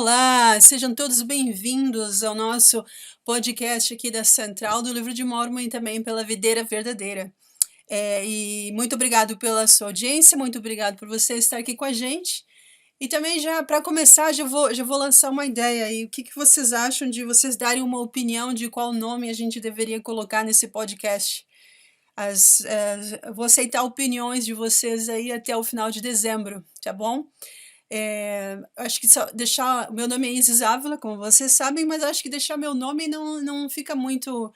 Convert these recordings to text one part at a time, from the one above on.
Olá, sejam todos bem-vindos ao nosso podcast aqui da Central do Livro de Mórmon e também pela Videira Verdadeira. E muito obrigado pela sua audiência, muito obrigado por você estar aqui com a gente. E também já para começar, já vou lançar uma ideia aí. O que vocês acham de vocês darem uma opinião de qual nome a gente deveria colocar nesse podcast? Vou aceitar opiniões de vocês aí até o final de dezembro, tá bom? Acho que só deixar. Meu nome é Isis Ávila, como vocês sabem, mas acho que deixar meu nome não fica muito.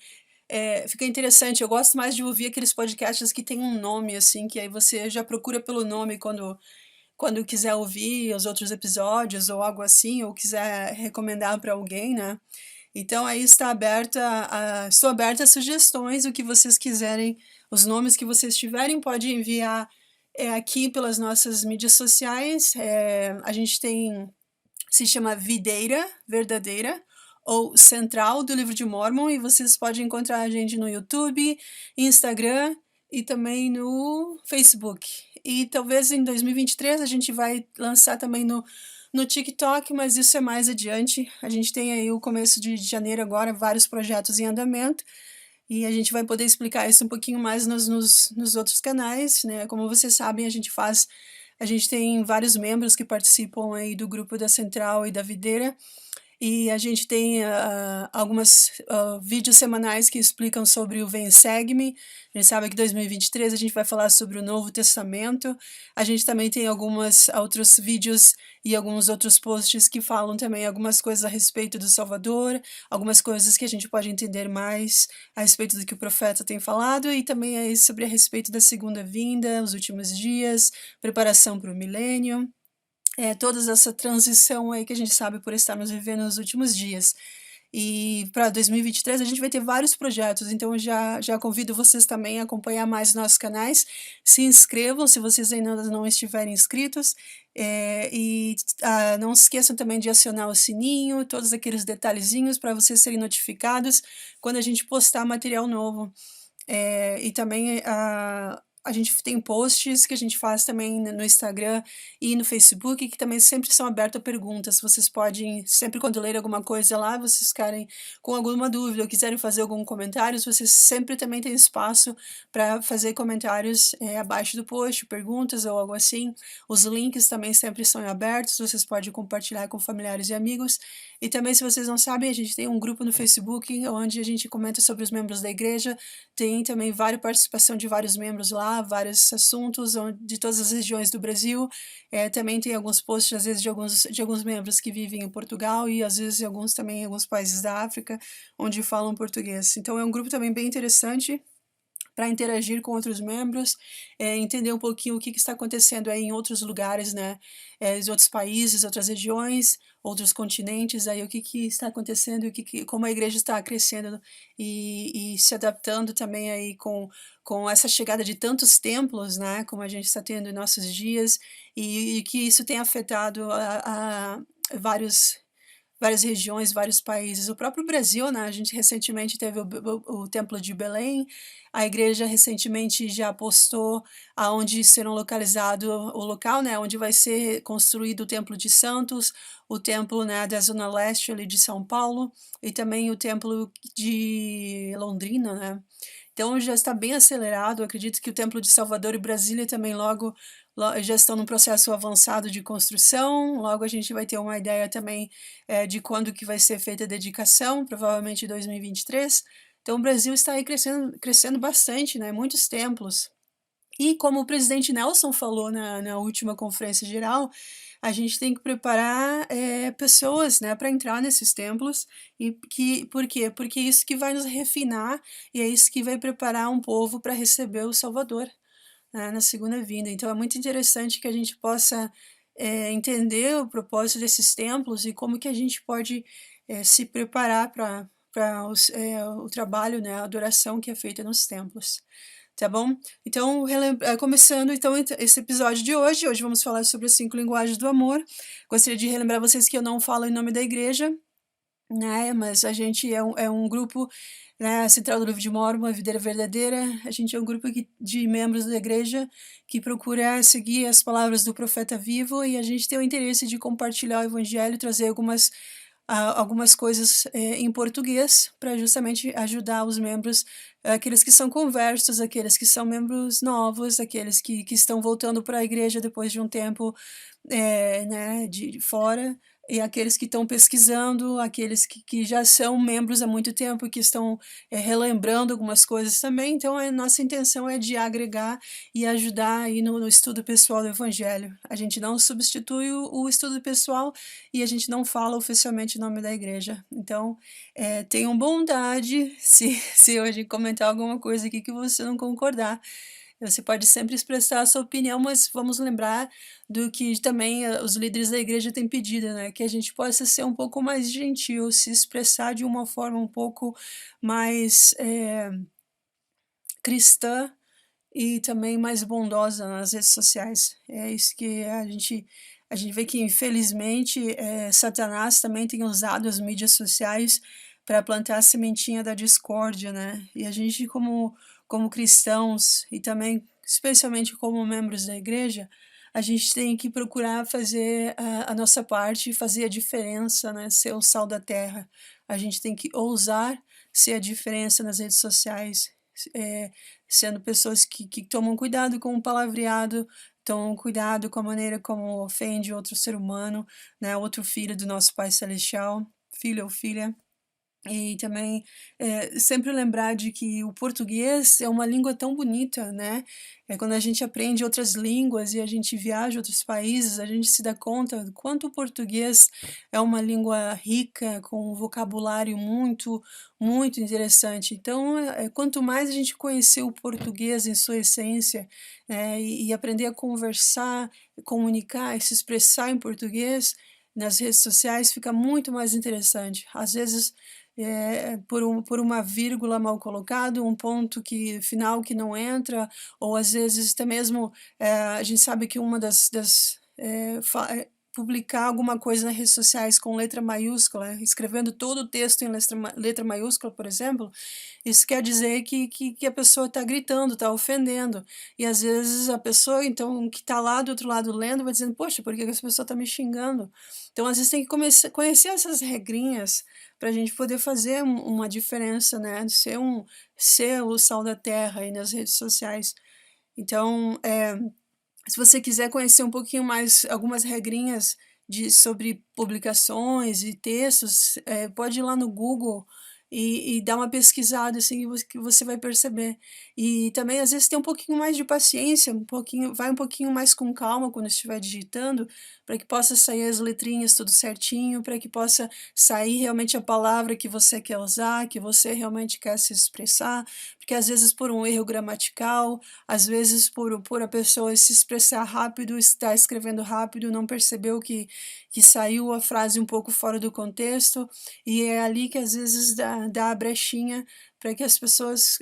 Fica interessante. Eu gosto mais de ouvir aqueles podcasts que tem um nome, assim, que aí você já procura pelo nome quando quiser ouvir os outros episódios ou algo assim, ou quiser recomendar para alguém, né? Então aí estou aberta a sugestões, o que vocês quiserem, os nomes que vocês tiverem, pode enviar aqui pelas nossas mídias sociais. A gente se chama Videira Verdadeira ou Central do Livro de Mórmon, e vocês podem encontrar a gente no YouTube, Instagram e também no Facebook. E talvez em 2023 a gente vai lançar também no TikTok, mas isso é mais adiante. A gente tem aí o começo de janeiro agora, vários projetos em andamento, e a gente vai poder explicar isso um pouquinho mais nos outros canais, né? Como vocês sabem, a gente tem vários membros que participam aí do grupo da Central e da Videira, e a gente tem algumas vídeos semanais que explicam sobre o Vem Segue-me. A gente sabe que em 2023 a gente vai falar sobre o Novo Testamento. A gente também tem alguns outros vídeos e alguns outros posts que falam também algumas coisas a respeito do Salvador, algumas coisas que a gente pode entender mais a respeito do que o profeta tem falado, e também aí sobre a respeito da segunda vinda, os últimos dias, preparação para o milênio. Toda essa transição aí que a gente sabe por estarmos vivendo nos últimos dias. E para 2023 a gente vai ter vários projetos, então eu já convido vocês também a acompanhar mais nossos canais. Se inscrevam se vocês ainda não estiverem inscritos, não se esqueçam também de acionar o sininho, todos aqueles detalhezinhos para vocês serem notificados quando a gente postar material novo. E também a gente tem posts que a gente faz também no Instagram e no Facebook, que também sempre são abertos a perguntas. Vocês podem, sempre quando lerem alguma coisa lá, vocês ficarem com alguma dúvida ou quiserem fazer algum comentário, vocês sempre também têm espaço para fazer comentários abaixo do post, perguntas ou algo assim. Os links também sempre são abertos, vocês podem compartilhar com familiares e amigos. E também, se vocês não sabem, a gente tem um grupo no Facebook onde a gente comenta sobre os membros da igreja. Tem também várias participação de vários membros lá, vários assuntos de todas as regiões do Brasil. Também tem alguns posts, às vezes, de alguns membros que vivem em Portugal e, às vezes, também em alguns países da África, onde falam português. Então, é um grupo também bem interessante para interagir com outros membros, entender um pouquinho o que está acontecendo aí em outros lugares, né, em outros países, outras regiões, outros continentes, aí o que está acontecendo, como a igreja está crescendo e se adaptando também aí com essa chegada de tantos templos, né, como a gente está tendo em nossos dias, e que isso tem afetado a várias regiões, vários países. O próprio Brasil, né? A gente recentemente teve o Templo de Belém, a igreja recentemente já postou aonde serão localizado o local, né? Onde vai ser construído o Templo de Santos, o Templo, né, da Zona Leste ali de São Paulo, e também o Templo de Londrina, né? Então já está bem acelerado. Eu acredito que o Templo de Salvador e Brasília também logo já estão num processo avançado de construção. Logo a gente vai ter uma ideia também de quando que vai ser feita a dedicação, provavelmente em 2023. Então o Brasil está aí crescendo bastante, né? Muitos templos. E como o presidente Nelson falou na última conferência geral, a gente tem que preparar pessoas, né, para entrar nesses templos. Por quê? Porque é isso que vai nos refinar e é isso que vai preparar um povo para receber o Salvador, né, na segunda vinda. Então é muito interessante que a gente possa entender o propósito desses templos e como que a gente pode se preparar para o trabalho, né, a adoração que é feita nos templos. Tá bom? Então, começando então esse episódio de hoje vamos falar sobre as 5 linguagens do amor. Gostaria de relembrar vocês que eu não falo em nome da igreja, né, mas a gente é um grupo, né, a Central do Livro de Mórmon, a Videira Verdadeira, a gente é um grupo de membros da igreja que procura seguir as palavras do profeta vivo, e a gente tem o interesse de compartilhar o evangelho, trazer algumas coisas em português para justamente ajudar os membros, aqueles que são conversos, aqueles que são membros novos, aqueles que estão voltando para a igreja depois de um tempo, né, de fora, e aqueles que estão pesquisando, aqueles que já são membros há muito tempo, que estão relembrando algumas coisas também. Então, a nossa intenção é de agregar e ajudar aí no estudo pessoal do Evangelho. A gente não substitui o estudo pessoal e a gente não fala oficialmente o nome da igreja. Então, tenham bondade, se hoje comentar alguma coisa aqui que você não concordar, você pode sempre expressar a sua opinião, mas vamos lembrar do que também os líderes da igreja têm pedido, né? Que a gente possa ser um pouco mais gentil, se expressar de uma forma um pouco mais cristã e também mais bondosa nas redes sociais. É isso que a gente vê que, infelizmente, Satanás também tem usado as mídias sociais para plantar a sementinha da discórdia, né? E a gente, como cristãos e também, especialmente como membros da igreja, a gente tem que procurar fazer a nossa parte, fazer a diferença, né? Ser o sal da terra. A gente tem que ousar ser a diferença nas redes sociais, eh, sendo pessoas que tomam cuidado com o palavreado, tomam cuidado com a maneira como ofende outro ser humano, né, outro filho do nosso Pai Celestial, filho ou filha. E também, sempre lembrar de que o português é uma língua tão bonita, né, quando a gente aprende outras línguas e a gente viaja a outros países, a gente se dá conta do quanto o português é uma língua rica, com um vocabulário muito, muito interessante. Então, quanto mais a gente conhecer o português em sua essência, e aprender a conversar, comunicar e se expressar em português nas redes sociais, fica muito mais interessante. Às vezes, por uma vírgula mal colocado, um ponto final que não entra, ou às vezes até mesmo a gente sabe que uma publicar alguma coisa nas redes sociais com letra maiúscula, escrevendo todo o texto em letra maiúscula, por exemplo, isso quer dizer que a pessoa está gritando, está ofendendo. E às vezes a pessoa, então, que está lá do outro lado lendo, vai dizendo, poxa, por que essa pessoa está me xingando? Então, às vezes tem que conhecer essas regrinhas para a gente poder fazer uma diferença, né? Ser o sal da terra aí nas redes sociais. Então, se você quiser conhecer um pouquinho mais algumas regrinhas sobre publicações e textos, pode ir lá no Google e dar uma pesquisada, assim, que você vai perceber. E também, às vezes, ter um pouquinho mais de paciência, vai um pouquinho mais com calma quando estiver digitando, para que possa sair as letrinhas tudo certinho, para que possa sair realmente a palavra que você quer usar, que você realmente quer se expressar, porque às vezes por um erro gramatical, às vezes por a pessoa se expressar rápido, estar escrevendo rápido, não percebeu que saiu a frase um pouco fora do contexto, e é ali que às vezes dá a brechinha para que as pessoas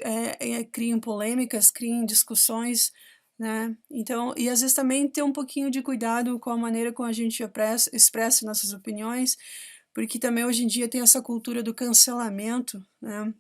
criem polêmicas, criem discussões, né? Então, e às vezes também ter um pouquinho de cuidado com a maneira como a gente expressa nossas opiniões, porque também hoje em dia tem essa cultura do cancelamento, né?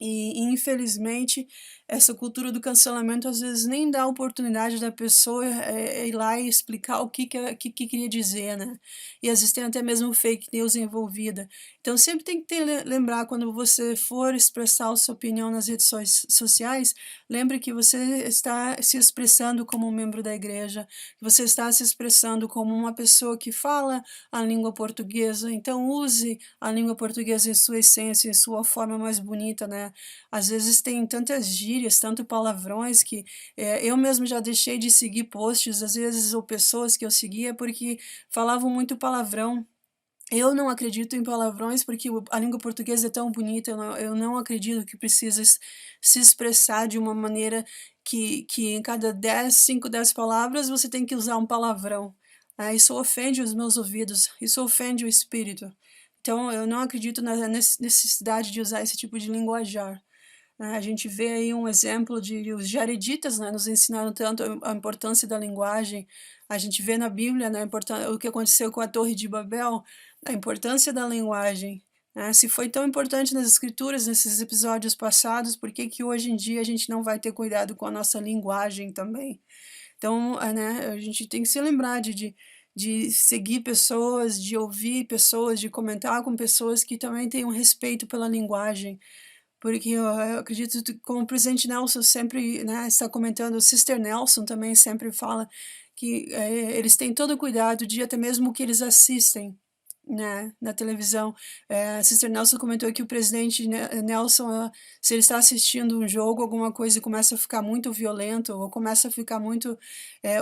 E, infelizmente, essa cultura do cancelamento às vezes nem dá a oportunidade da pessoa ir lá e explicar o que queria dizer, né? E às vezes tem até mesmo fake news envolvida. Então sempre tem que lembrar, quando você for expressar a sua opinião nas redes sociais, lembre que você está se expressando como um membro da igreja, que você está se expressando como uma pessoa que fala a língua portuguesa. Então use a língua portuguesa em sua essência, em sua forma mais bonita, né? Às vezes tem tantas gírias, tanto palavrões que eu mesmo já deixei de seguir posts, às vezes, ou pessoas que eu seguia porque falavam muito palavrão. Eu não acredito em palavrões porque a língua portuguesa é tão bonita, eu não acredito que precisa se expressar de uma maneira que em cada 5, 10 palavras você tem que usar um palavrão. Isso ofende os meus ouvidos, isso ofende o espírito. Então, eu não acredito na necessidade de usar esse tipo de linguajar. A gente vê aí um exemplo de os jareditas, né, nos ensinaram tanto a importância da linguagem. A gente vê na Bíblia, né, o que aconteceu com a Torre de Babel, a importância da linguagem, né? Se foi tão importante nas escrituras, nesses episódios passados, por que que hoje em dia a gente não vai ter cuidado com a nossa linguagem também? Então, né, a gente tem que se lembrar de seguir pessoas, de ouvir pessoas, de comentar com pessoas que também tenham respeito pela linguagem, porque eu acredito que, como o presidente Nelson sempre, né, está comentando, o Sister Nelson também sempre fala que eles têm todo o cuidado de até mesmo o que eles assistem, né, na televisão. A Sister Nelson comentou que o presidente Nelson, se ele está assistindo um jogo, alguma coisa, e começa a ficar muito violento, ou começa a ficar muito,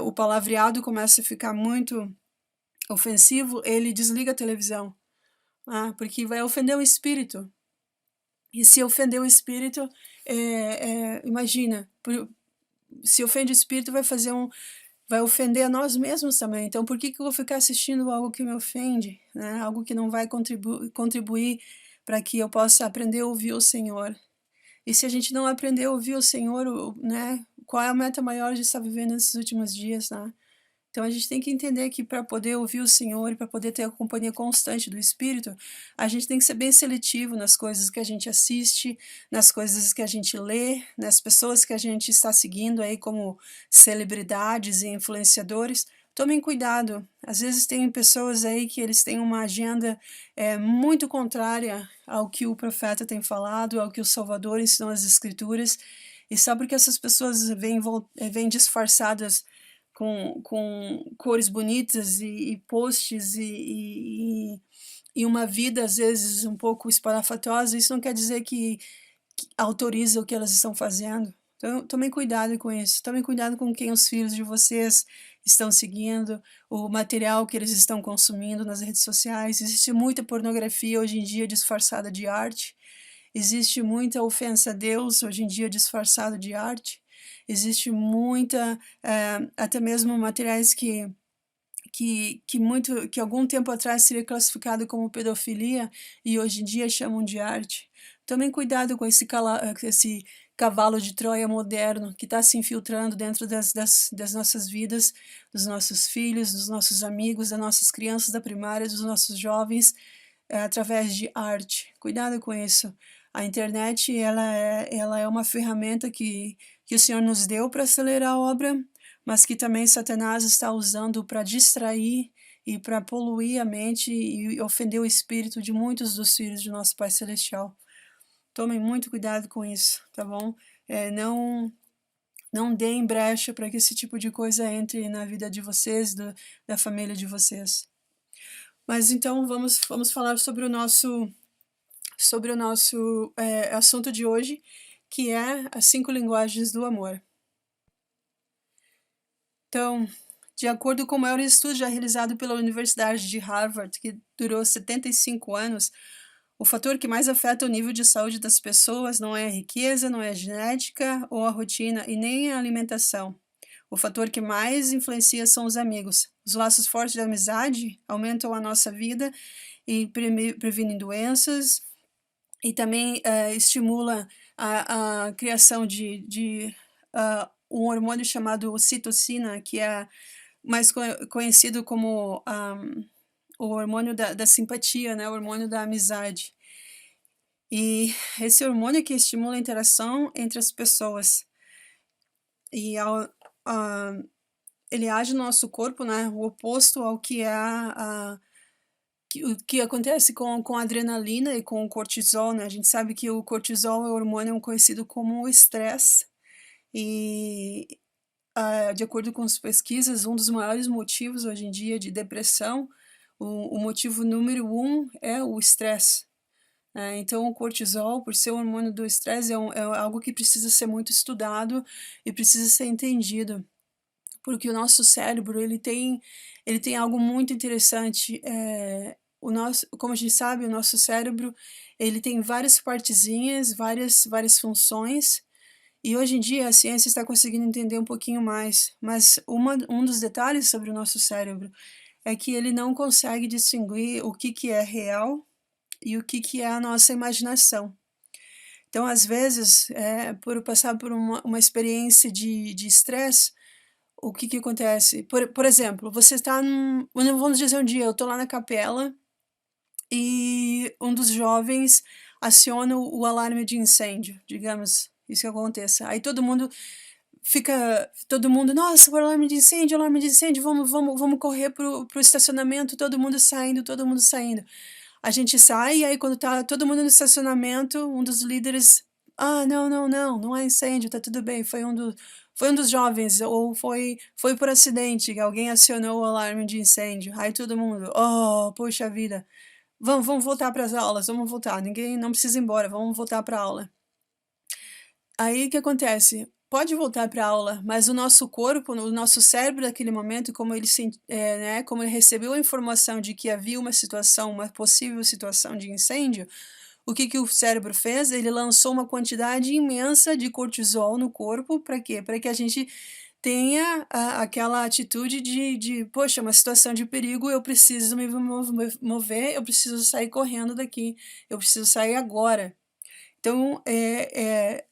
o palavreado começa a ficar muito ofensivo, ele desliga a televisão, porque vai ofender o espírito. E se ofender o espírito, imagina, se ofende o espírito, vai ofender a nós mesmos também. Então, por que que eu vou ficar assistindo algo que me ofende, né? Algo que não vai contribuir para que eu possa aprender a ouvir o Senhor? E se a gente não aprender a ouvir o Senhor, né? Qual é a meta maior de estar vivendo nesses últimos dias, né? Então a gente tem que entender que para poder ouvir o Senhor e para poder ter a companhia constante do Espírito, a gente tem que ser bem seletivo nas coisas que a gente assiste, nas coisas que a gente lê, nas pessoas que a gente está seguindo aí como celebridades e influenciadores. Tomem cuidado. Às vezes tem pessoas aí que eles têm uma agenda muito contrária ao que o profeta tem falado, ao que o Salvador ensinou nas Escrituras. E só porque essas pessoas vêm disfarçadas com cores bonitas e posts e uma vida, às vezes, um pouco espalhafatosa, isso não quer dizer que autoriza o que elas estão fazendo. Então, tomem cuidado com isso. Tomem cuidado com quem os filhos de vocês estão seguindo, o material que eles estão consumindo nas redes sociais. Existe muita pornografia hoje em dia disfarçada de arte. Existe muita ofensa a Deus hoje em dia disfarçado de arte. Existe muita, até mesmo materiais que algum tempo atrás seria classificado como pedofilia e hoje em dia chamam de arte. Tomem cuidado com esse cavalo de Troia moderno que está se infiltrando dentro das nossas vidas, dos nossos filhos, dos nossos amigos, das nossas crianças da primária, dos nossos jovens, através de arte. Cuidado com isso. A internet ela é uma ferramenta que o Senhor nos deu para acelerar a obra, mas que também Satanás está usando para distrair e para poluir a mente e ofender o espírito de muitos dos filhos de nosso Pai Celestial. Tomem muito cuidado com isso, tá bom? Não deem brecha para que esse tipo de coisa entre na vida de vocês, da família de vocês. Mas então vamos falar sobre o nosso assunto de hoje, que é as 5 linguagens do amor. Então, de acordo com o maior estudo já realizado pela Universidade de Harvard, que durou 75 anos, o fator que mais afeta o nível de saúde das pessoas não é a riqueza, não é a genética ou a rotina e nem a alimentação. O fator que mais influencia são os amigos. Os laços fortes de amizade aumentam a nossa vida e previnem doenças, e também estimula a criação de um hormônio chamado ocitocina, que é mais conhecido como o hormônio da simpatia, né? O hormônio da amizade. E esse hormônio que estimula a interação entre as pessoas. E ele age no nosso corpo, né? O oposto ao que é o que acontece com a adrenalina e com o cortisol, né? A gente sabe que o cortisol é o hormônio conhecido como o estresse e, de acordo com as pesquisas, um dos maiores motivos hoje em dia de depressão, o motivo número 1 é o estresse. Então, o cortisol, por ser o hormônio do estresse, é algo que precisa ser muito estudado e precisa ser entendido, porque o nosso cérebro ele tem algo muito interessante. Como a gente sabe, o nosso cérebro ele tem várias partezinhas, várias funções, e hoje em dia a ciência está conseguindo entender um pouquinho mais, mas um dos detalhes sobre o nosso cérebro é que ele não consegue distinguir o que é real e o que é a nossa imaginação. Então, às vezes, por passar por uma experiência de estresse, o que acontece? Por exemplo, você está vamos dizer um dia, eu estou lá na capela e um dos jovens aciona o alarme de incêndio, digamos, isso que aconteça. Aí todo mundo, nossa, o alarme de incêndio, vamos correr pro estacionamento, todo mundo saindo. A gente sai, e aí quando tá todo mundo no estacionamento, um dos líderes, não, não, não, não é incêndio, tá tudo bem, foi um dos jovens, ou foi por acidente, que alguém acionou o alarme de incêndio. Aí todo mundo, oh, poxa vida, vamos voltar para as aulas, vamos voltar, ninguém não precisa ir embora, vamos voltar para a aula. Aí o que acontece? Pode voltar para a aula, mas o nosso corpo, o nosso cérebro naquele momento, como ele recebeu a informação de que havia uma possível situação de incêndio, o que o cérebro fez? Ele lançou uma quantidade imensa de cortisol no corpo, para quê? Para que a gente tenha aquela atitude poxa, uma situação de perigo, eu preciso me mover, eu preciso sair correndo daqui, eu preciso sair agora. Então,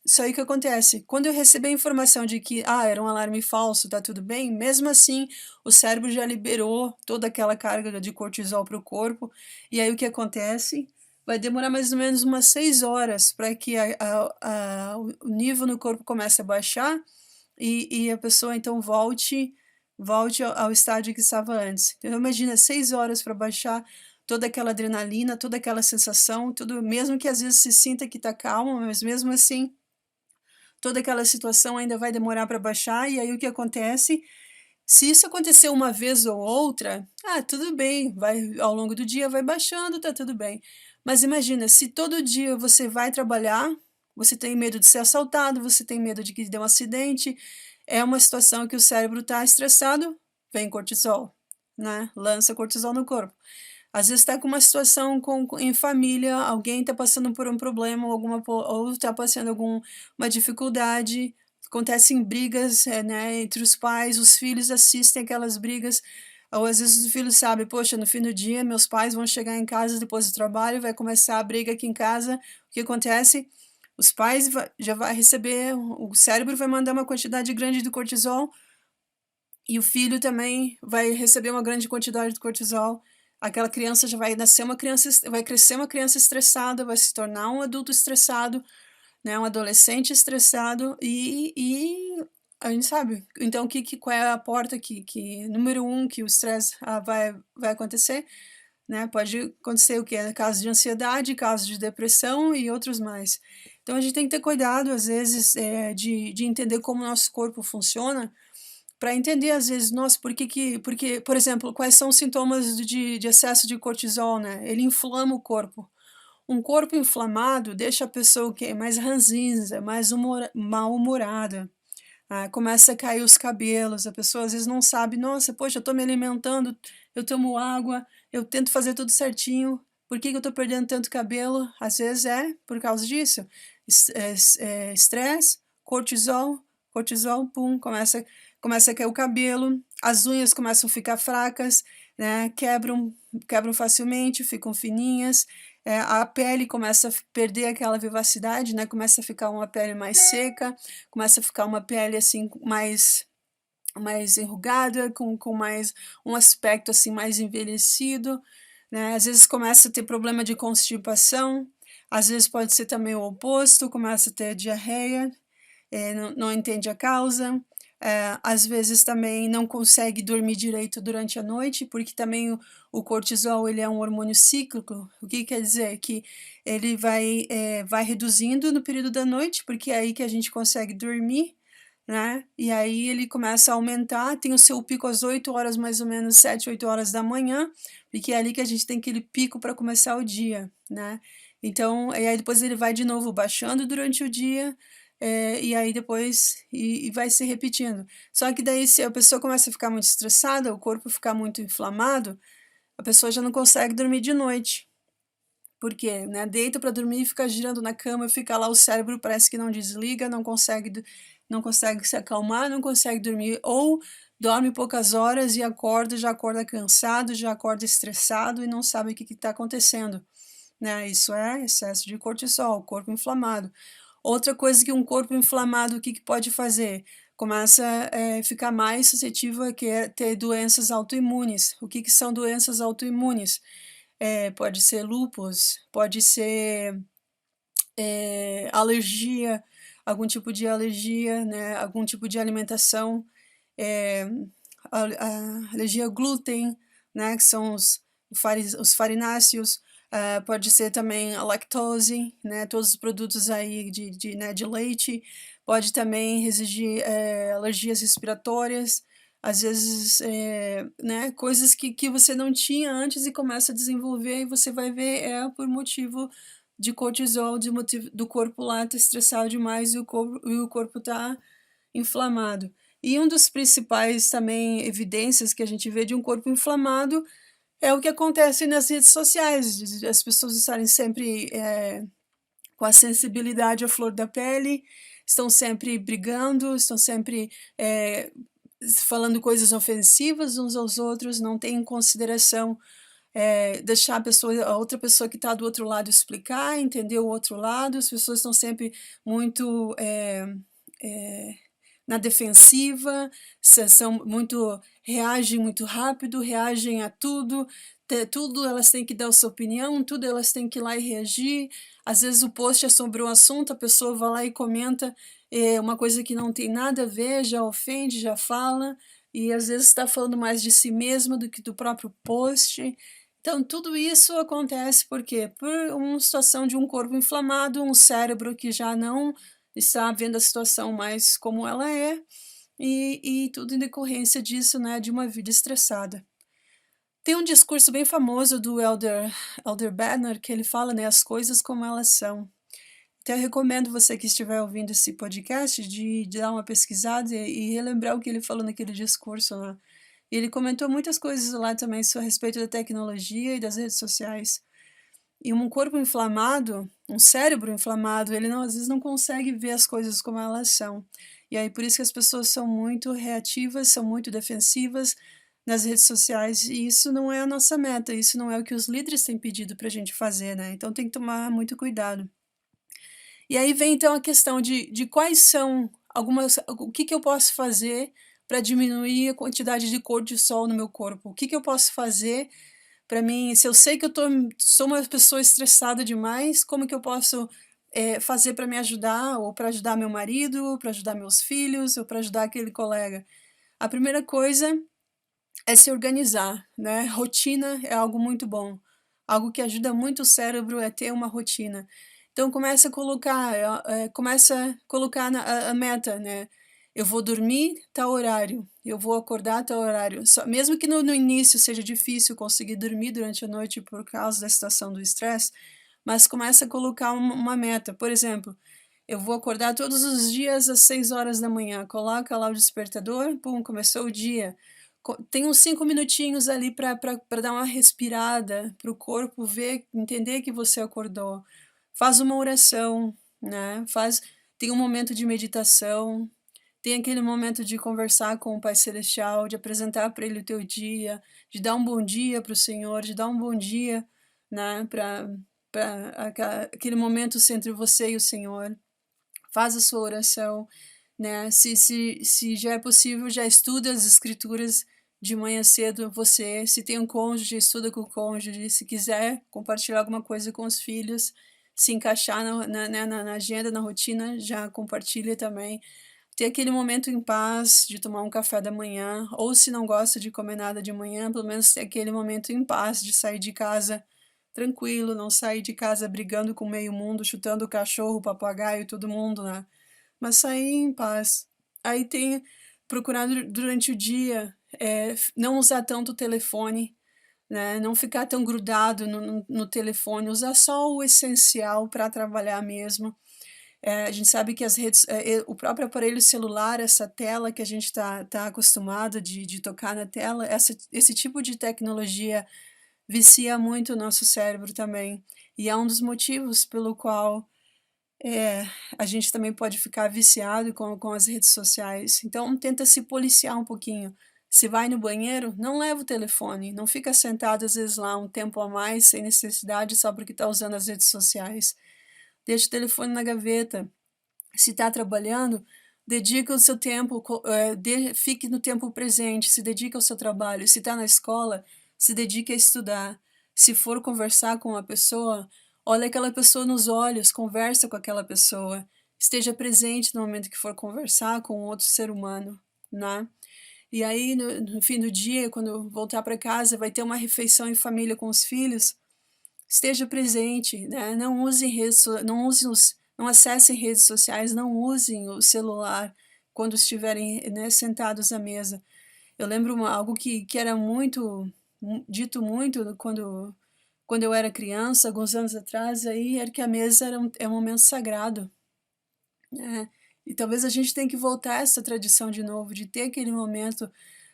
isso aí que acontece. Quando eu recebi a informação de que, era um alarme falso, tá tudo bem, mesmo assim, o cérebro já liberou toda aquela carga de cortisol para o corpo, e aí o que acontece? Vai demorar mais ou menos umas 6 horas para que o nível no corpo comece a baixar e a pessoa então volte ao estágio que estava antes. Então imagina 6 horas para baixar toda aquela adrenalina, toda aquela sensação, tudo, mesmo que às vezes se sinta que está calmo, mas mesmo assim, toda aquela situação ainda vai demorar para baixar, e aí o que acontece? Se isso acontecer uma vez ou outra, tudo bem, ao longo do dia vai baixando, tá tudo bem. Mas imagina, se todo dia você vai trabalhar, você tem medo de ser assaltado, você tem medo de que dê um acidente, é uma situação que o cérebro está estressado, vem cortisol, né? Lança cortisol no corpo. Às vezes está com uma situação em família, alguém está passando por um problema, ou está passando alguma dificuldade, acontecem brigas, né, entre os pais, os filhos assistem aquelas brigas, ou às vezes o filho sabe, poxa, no fim do dia meus pais vão chegar em casa depois do trabalho, vai começar a briga aqui em casa, o que acontece? Os pais já vai receber, o cérebro vai mandar uma quantidade grande de cortisol, e o filho também vai receber uma grande quantidade de cortisol. Aquela criança já vai nascer vai crescer uma criança estressada, vai se tornar um adulto estressado, né, um adolescente estressado, e a gente sabe. Então, qual é a porta número um, que o estresse vai acontecer, né? Pode acontecer o quê? Casos de ansiedade, casos de depressão e outros mais. Então, a gente tem que ter cuidado, às vezes, de entender como o nosso corpo funciona, para entender, às vezes, nossa, porque, por exemplo, quais são os sintomas de excesso de cortisol, né? Ele inflama o corpo. Um corpo inflamado deixa a pessoa o quê? Mais ranzinza, mais mal-humorada. Começa a cair os cabelos, a pessoa às vezes não sabe, nossa, poxa, eu estou me alimentando, eu tomo água, eu tento fazer tudo certinho, por que eu estou perdendo tanto cabelo? Às vezes é por causa disso. Estresse, cortisol, pum, começa a cair o cabelo, as unhas começam a ficar fracas, né? Quebram facilmente, ficam fininhas, a pele começa a perder aquela vivacidade, né? Começa a ficar uma pele mais seca, começa a ficar uma pele assim mais enrugada, com mais um aspecto assim mais envelhecido, né? Às vezes começa a ter problema de constipação, às vezes pode ser também o oposto, começa a ter diarreia, não entende a causa. Às vezes também não consegue dormir direito durante a noite, porque também o cortisol ele é um hormônio cíclico. O que quer dizer? Que ele vai reduzindo no período da noite, porque é aí que a gente consegue dormir, né? E aí ele começa a aumentar, tem o seu pico às 8 horas, mais ou menos 7, 8 horas da manhã, porque é ali que a gente tem aquele pico para começar o dia, né? Então, e aí depois ele vai de novo baixando durante o dia, e aí depois vai se repetindo. Só que daí, se a pessoa começa a ficar muito estressada, o corpo ficar muito inflamado, a pessoa já não consegue dormir de noite. Por quê? Né? Deita para dormir, fica girando na cama, fica lá, o cérebro parece que não desliga, não consegue se acalmar, não consegue dormir, ou dorme poucas horas e já acorda cansado, já acorda estressado e não sabe o que está acontecendo, né? Isso é excesso de cortisol, corpo inflamado. Outra coisa que um corpo inflamado, o que pode fazer? Começa a ficar mais suscetível a ter doenças autoimunes. O que são doenças autoimunes? pode ser lúpus, pode ser alergia, algum tipo de alergia, né, algum tipo de alimentação, é, a alergia ao glúten, né, que são os farináceos, pode ser também a lactose, né, todos os produtos aí né, de leite, pode também residir alergias respiratórias, às vezes, né, coisas que você não tinha antes e começa a desenvolver e você vai ver por motivo de cortisol, de motivo do corpo lá tá estressado demais e o corpo tá inflamado. E um dos principais também evidências que a gente vê de um corpo inflamado é o que acontece nas redes sociais, as pessoas estarem sempre com a sensibilidade à flor da pele, estão sempre brigando, estão sempre falando coisas ofensivas uns aos outros, não têm consideração, deixar a outra pessoa que está do outro lado explicar, entender o outro lado, as pessoas estão sempre muito na defensiva, reagem muito rápido, reagem a tudo, tudo elas têm que dar a sua opinião, tudo elas têm que ir lá e reagir. Às vezes o post é sobre um assunto, a pessoa vai lá e comenta uma coisa que não tem nada a ver, já ofende, já fala, e às vezes está falando mais de si mesma do que do próprio post. Então, tudo isso acontece por quê? Por uma situação de um corpo inflamado, um cérebro que já não está vendo a situação mais como ela é, e tudo em decorrência disso, né, de uma vida estressada. Tem um discurso bem famoso do Elder Bednar, que ele fala, né, as coisas como elas são. Então eu recomendo você que estiver ouvindo esse podcast de dar uma pesquisada e relembrar o que ele falou naquele discurso lá. E ele comentou muitas coisas lá também a respeito da tecnologia e das redes sociais. E um corpo inflamado, um cérebro inflamado, ele não, às vezes não consegue ver as coisas como elas são. E aí por isso que as pessoas são muito reativas, são muito defensivas nas redes sociais, e isso não é a nossa meta, isso não é o que os líderes têm pedido para a gente fazer, né? Então tem que tomar muito cuidado. E aí vem então a questão de quais são o que eu posso fazer para diminuir a quantidade de cortisol no meu corpo? O que eu posso fazer para mim, se eu sei que sou uma pessoa estressada demais, como que eu posso fazer para me ajudar, ou para ajudar meu marido, para ajudar meus filhos, ou para ajudar aquele colega? A primeira coisa é se organizar, né? Rotina é algo muito bom. Algo que ajuda muito o cérebro é ter uma rotina. Então começa a colocar a meta, né? Eu vou dormir tal horário, eu vou acordar tal horário. Mesmo que no início seja difícil conseguir dormir durante a noite por causa da situação do estresse, mas começa a colocar uma meta. Por exemplo, eu vou acordar todos os dias às 6 horas da manhã. Coloca lá o despertador, pum, começou o dia. Tem uns 5 minutinhos ali para dar uma respirada, para o corpo ver, entender que você acordou. Faz uma oração, né? Tem um momento de meditação, tem aquele momento de conversar com o Pai Celestial, de apresentar para Ele o teu dia, de dar um bom dia para o Senhor, de dar um bom dia, né? Para aquele momento entre você e o Senhor. Faz a sua oração, né? Se já é possível, já estuda as escrituras de manhã cedo, você. Se tem um cônjuge, estuda com o cônjuge. Se quiser compartilhar alguma coisa com os filhos, se encaixar na agenda, na rotina, já compartilha também. Ter aquele momento em paz de tomar um café da manhã, ou se não gosta de comer nada de manhã, pelo menos ter aquele momento em paz de sair de casa tranquilo, não sair de casa brigando com meio mundo, chutando o cachorro, o papagaio, todo mundo, né? Mas sair em paz. Aí tem procurar durante o dia, não usar tanto o telefone, né? Não ficar tão grudado no telefone, usar só o essencial para trabalhar mesmo. A gente sabe que o próprio aparelho celular, essa tela que a gente tá acostumado de tocar na tela, esse tipo de tecnologia vicia muito o nosso cérebro também. E é um dos motivos pelo qual a gente também pode ficar viciado com as redes sociais. Então, tenta se policiar um pouquinho. Se vai no banheiro, não leva o telefone. Não fica sentado, às vezes, lá um tempo a mais, sem necessidade, só porque está usando as redes sociais. Deixa o telefone na gaveta. Se está trabalhando, dedica o seu tempo, fique no tempo presente, se dedica ao seu trabalho. Se está na escola, se dedique a estudar. Se for conversar com uma pessoa, olha aquela pessoa nos olhos, conversa com aquela pessoa, esteja presente no momento que for conversar com outro ser humano, né. E aí no fim do dia, quando voltar para casa, vai ter uma refeição em família com os filhos, esteja presente, né, não use redes so não use os não acesse redes sociais, não usem o celular quando estiverem, né, sentados à mesa. Eu lembro algo que era muito dito muito quando eu era criança, alguns anos atrás, aí era que a mesa é um momento sagrado, né. E talvez a gente tenha que voltar a essa tradição de novo, de ter aquele momento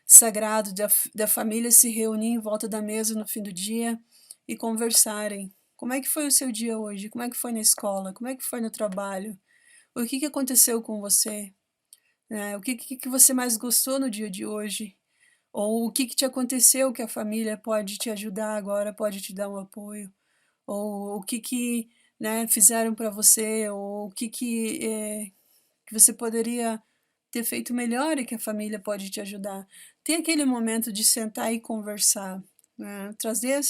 sagrado da família se reunir em volta da mesa no fim do dia e conversarem. Como é que foi o seu dia hoje? Como é que foi na escola? Como é que foi no trabalho? O que que aconteceu com você? O que você mais gostou no dia de hoje? Ou o que que te aconteceu que a família pode te ajudar agora, pode te dar um apoio? Ou o que que, né, fizeram para você, ou o que que você poderia ter feito melhor e que a família pode te ajudar. Ter aquele momento de sentar e conversar, né, trazer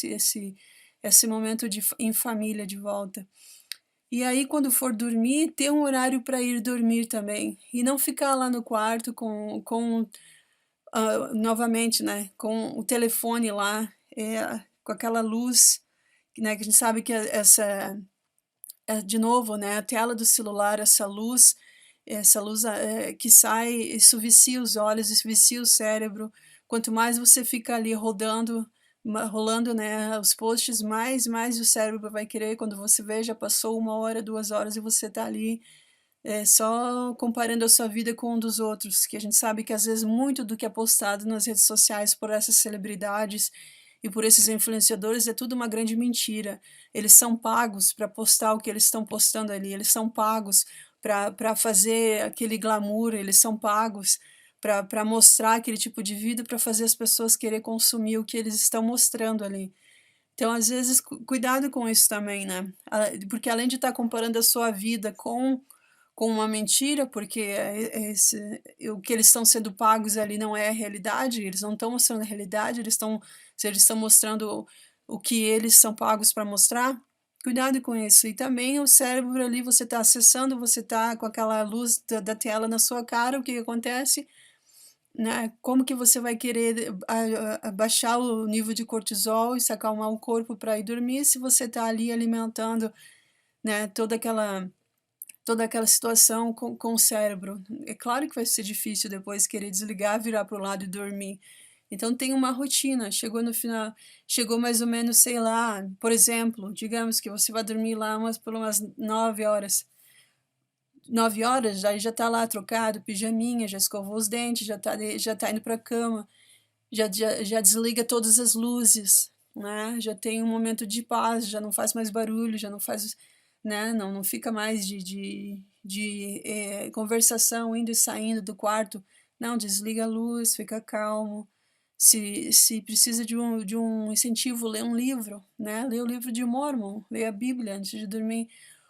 esse momento em família de volta. E aí quando for dormir, ter um horário para ir dormir também, e não ficar lá no quarto novamente, né, com o telefone lá, com aquela luz, né, que a gente sabe que de novo, né, a tela do celular, essa luz, que sai, isso vicia os olhos, isso vicia o cérebro. Quanto mais você fica ali rolando, né, os posts, mais o cérebro vai querer. Quando você vê, já passou 1 hora, 2 horas e você está ali, só comparando a sua vida com um dos outros, que a gente sabe que às vezes muito do que é postado nas redes sociais por essas celebridades e por esses influenciadores é tudo uma grande mentira. Eles são pagos para postar o que eles estão postando ali, eles são pagos para fazer aquele glamour, eles são pagos para mostrar aquele tipo de vida, para fazer as pessoas querer consumir o que eles estão mostrando ali. Então, às vezes, cuidado com isso também, né? Porque além de estar comparando a sua vida com uma mentira, porque o que eles estão sendo pagos ali não é a realidade, eles não estão mostrando a realidade, se eles estão mostrando o que eles são pagos para mostrar, cuidado com isso. E também o cérebro ali, você está acessando, você está com aquela luz da tela na sua cara, o que que acontece? Né, como que você vai querer baixar o nível de cortisol e se acalmar o corpo para ir dormir se você está ali alimentando, né, toda aquela situação com o cérebro. É claro que vai ser difícil depois querer desligar, virar para o lado e dormir. Então tem uma rotina, chegou no final, chegou mais ou menos, sei lá, por exemplo, digamos que você vai dormir lá por umas 9 horas. 9 horas, aí já tá lá trocado, pijaminha, já escovou os dentes, já tá indo para a cama, já desliga todas as luzes, né, já tem um momento de paz, já não faz mais barulho, já não faz, né, não fica mais de conversação indo e saindo do quarto. Não, desliga a luz, fica calmo. Se precisa de um incentivo, lê um livro, né, lê o livro de Mórmon, lê a Bíblia antes de dormir.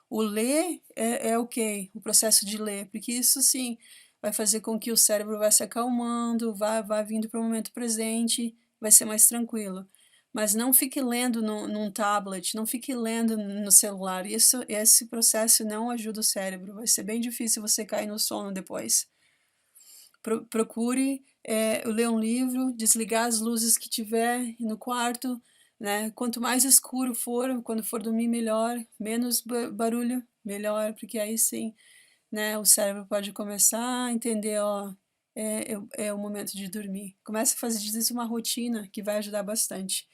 O ler é ok, o processo de ler, porque isso sim vai fazer com que o cérebro vá se acalmando, vá vindo para o momento presente, vai ser mais tranquilo. Mas não fique lendo num tablet, não fique lendo no celular, esse processo não ajuda o cérebro, vai ser bem difícil você cair no sono depois. Procure, ler um livro, desligar as luzes que tiver no quarto, né, quanto mais escuro for, quando for dormir melhor, menos barulho, melhor, porque aí sim, né, o cérebro pode começar a entender, ó, é o momento de dormir. Começa a fazer disso uma rotina que vai ajudar bastante,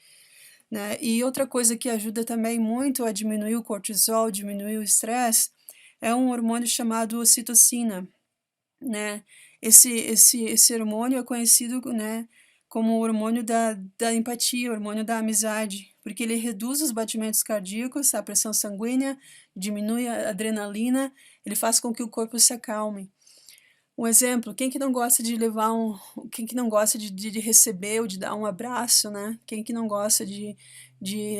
né. E outra coisa que ajuda também muito a diminuir o cortisol, diminuir o estresse, é um hormônio chamado ocitocina, né. Esse hormônio é conhecido, né, como o hormônio da empatia, o hormônio da amizade, porque ele reduz os batimentos cardíacos, a pressão sanguínea, diminui a adrenalina, ele faz com que o corpo se acalme. Um exemplo, quem que não gosta de receber ou de dar um abraço, né, quem que não gosta de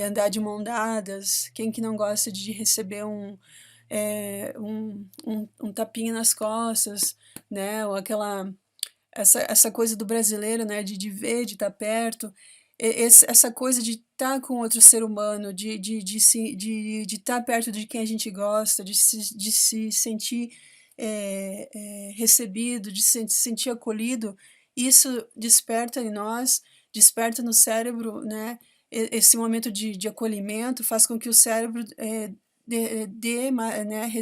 andar de mão dadas, quem que não gosta de receber um tapinha nas costas, né, ou essa coisa do brasileiro, né, de ver, de estar perto. essa coisa de estar com outro ser humano, de estar perto de quem a gente gosta, de se sentir recebido, de se sentir acolhido, isso desperta em nós, desperta no cérebro, né? Esse momento de acolhimento faz com que o cérebro né,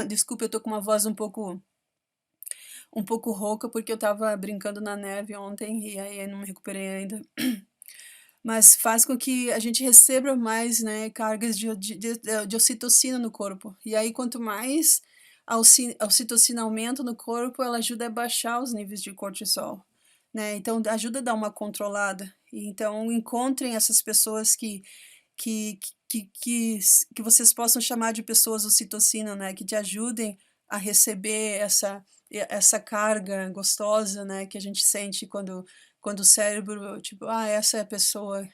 desculpa, eu tô com uma voz um pouco rouca, porque eu estava brincando na neve ontem e aí eu não me recuperei ainda. Mas faz com que a gente receba mais, né, cargas de ocitocina no corpo. E aí, quanto mais a ocitocina aumenta no corpo, ela ajuda a baixar os níveis de cortisol, né? Então, ajuda a dar uma controlada. E então, encontrem essas pessoas que, que vocês possam chamar de pessoas ocitocina, né? Que te ajudem a receber essa carga gostosa, né? Que a gente sente quando o cérebro, tipo, essa é a pessoa,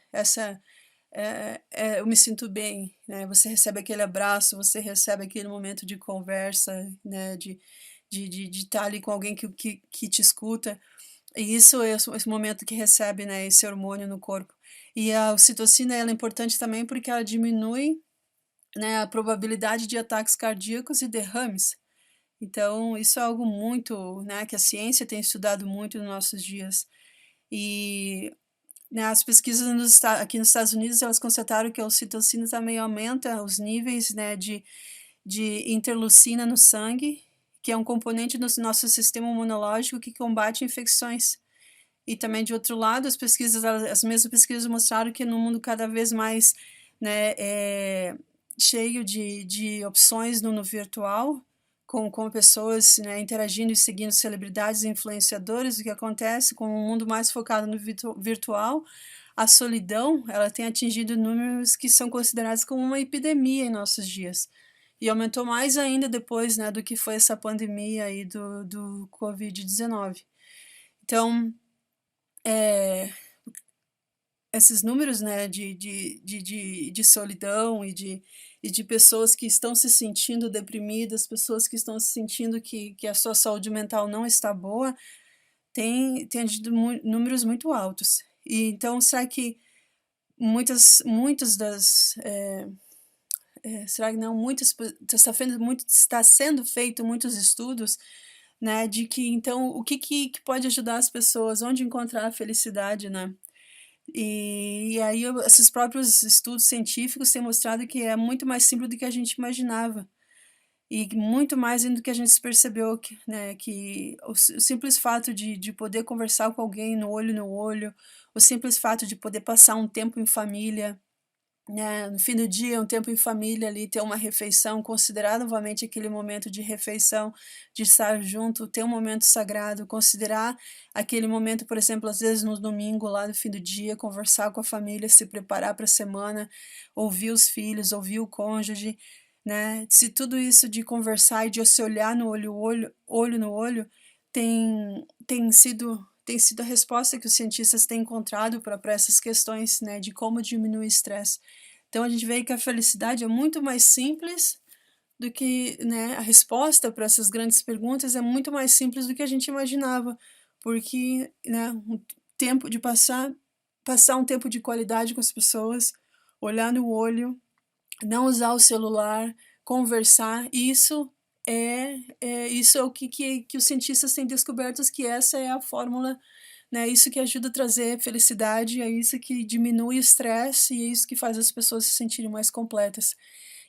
eu me sinto bem, né? Você recebe aquele abraço, você recebe aquele momento de conversa, né? De estar ali com alguém que te escuta. E isso é esse momento que recebe, né, esse hormônio no corpo. E a ocitocina, ela é importante também porque ela diminui, né, a probabilidade de ataques cardíacos e derrames. Então, isso é algo muito, né, que a ciência tem estudado muito nos nossos dias. E, né, as pesquisas aqui nos Estados Unidos, elas constataram que a ocitocina também aumenta os níveis, né, de interleucina no sangue, que é um componente do nosso sistema imunológico que combate infecções. E também, de outro lado, as mesmas pesquisas mostraram que no mundo cada vez mais, né, cheio de opções no virtual, com pessoas, né, interagindo e seguindo celebridades e influenciadores, o que acontece com um mundo mais focado no virtual, a solidão, ela tem atingido números que são considerados como uma epidemia em nossos dias. E aumentou mais ainda depois, né, do que foi essa pandemia aí do Covid-19. Então, esses números, né, de solidão e de pessoas que estão se sentindo deprimidas, pessoas que estão se sentindo que a sua saúde mental não está boa, tem atingido números muito altos. E então, será que muitas das... será que não? Está sendo feito muitos estudos, né, de que, então, o que pode ajudar as pessoas, onde encontrar a felicidade, né? E aí esses próprios estudos científicos têm mostrado que é muito mais simples do que a gente imaginava. E muito mais do que a gente percebeu, né, que o simples fato de poder conversar com alguém no olho, o simples fato de poder passar um tempo em família, né, no fim do dia, um tempo em família ali, ter uma refeição, considerar novamente aquele momento de refeição, de estar junto, ter um momento sagrado, considerar aquele momento, por exemplo, às vezes no domingo, lá no fim do dia, conversar com a família, se preparar para a semana, ouvir os filhos, ouvir o cônjuge, né? Se tudo isso de conversar e de se olhar no olho no olho, tem sido a resposta que os cientistas têm encontrado para essas questões, né, de como diminuir o estresse. Então a gente vê que a felicidade é muito mais simples do que, né, a resposta para essas grandes perguntas é muito mais simples do que a gente imaginava, porque, né, um tempo de passar um tempo de qualidade com as pessoas, olhar no olho, não usar o celular, conversar, isso é o que os cientistas têm descoberto, que essa é a fórmula, né? Isso que ajuda a trazer felicidade, é isso que diminui o estresse e é isso que faz as pessoas se sentirem mais completas.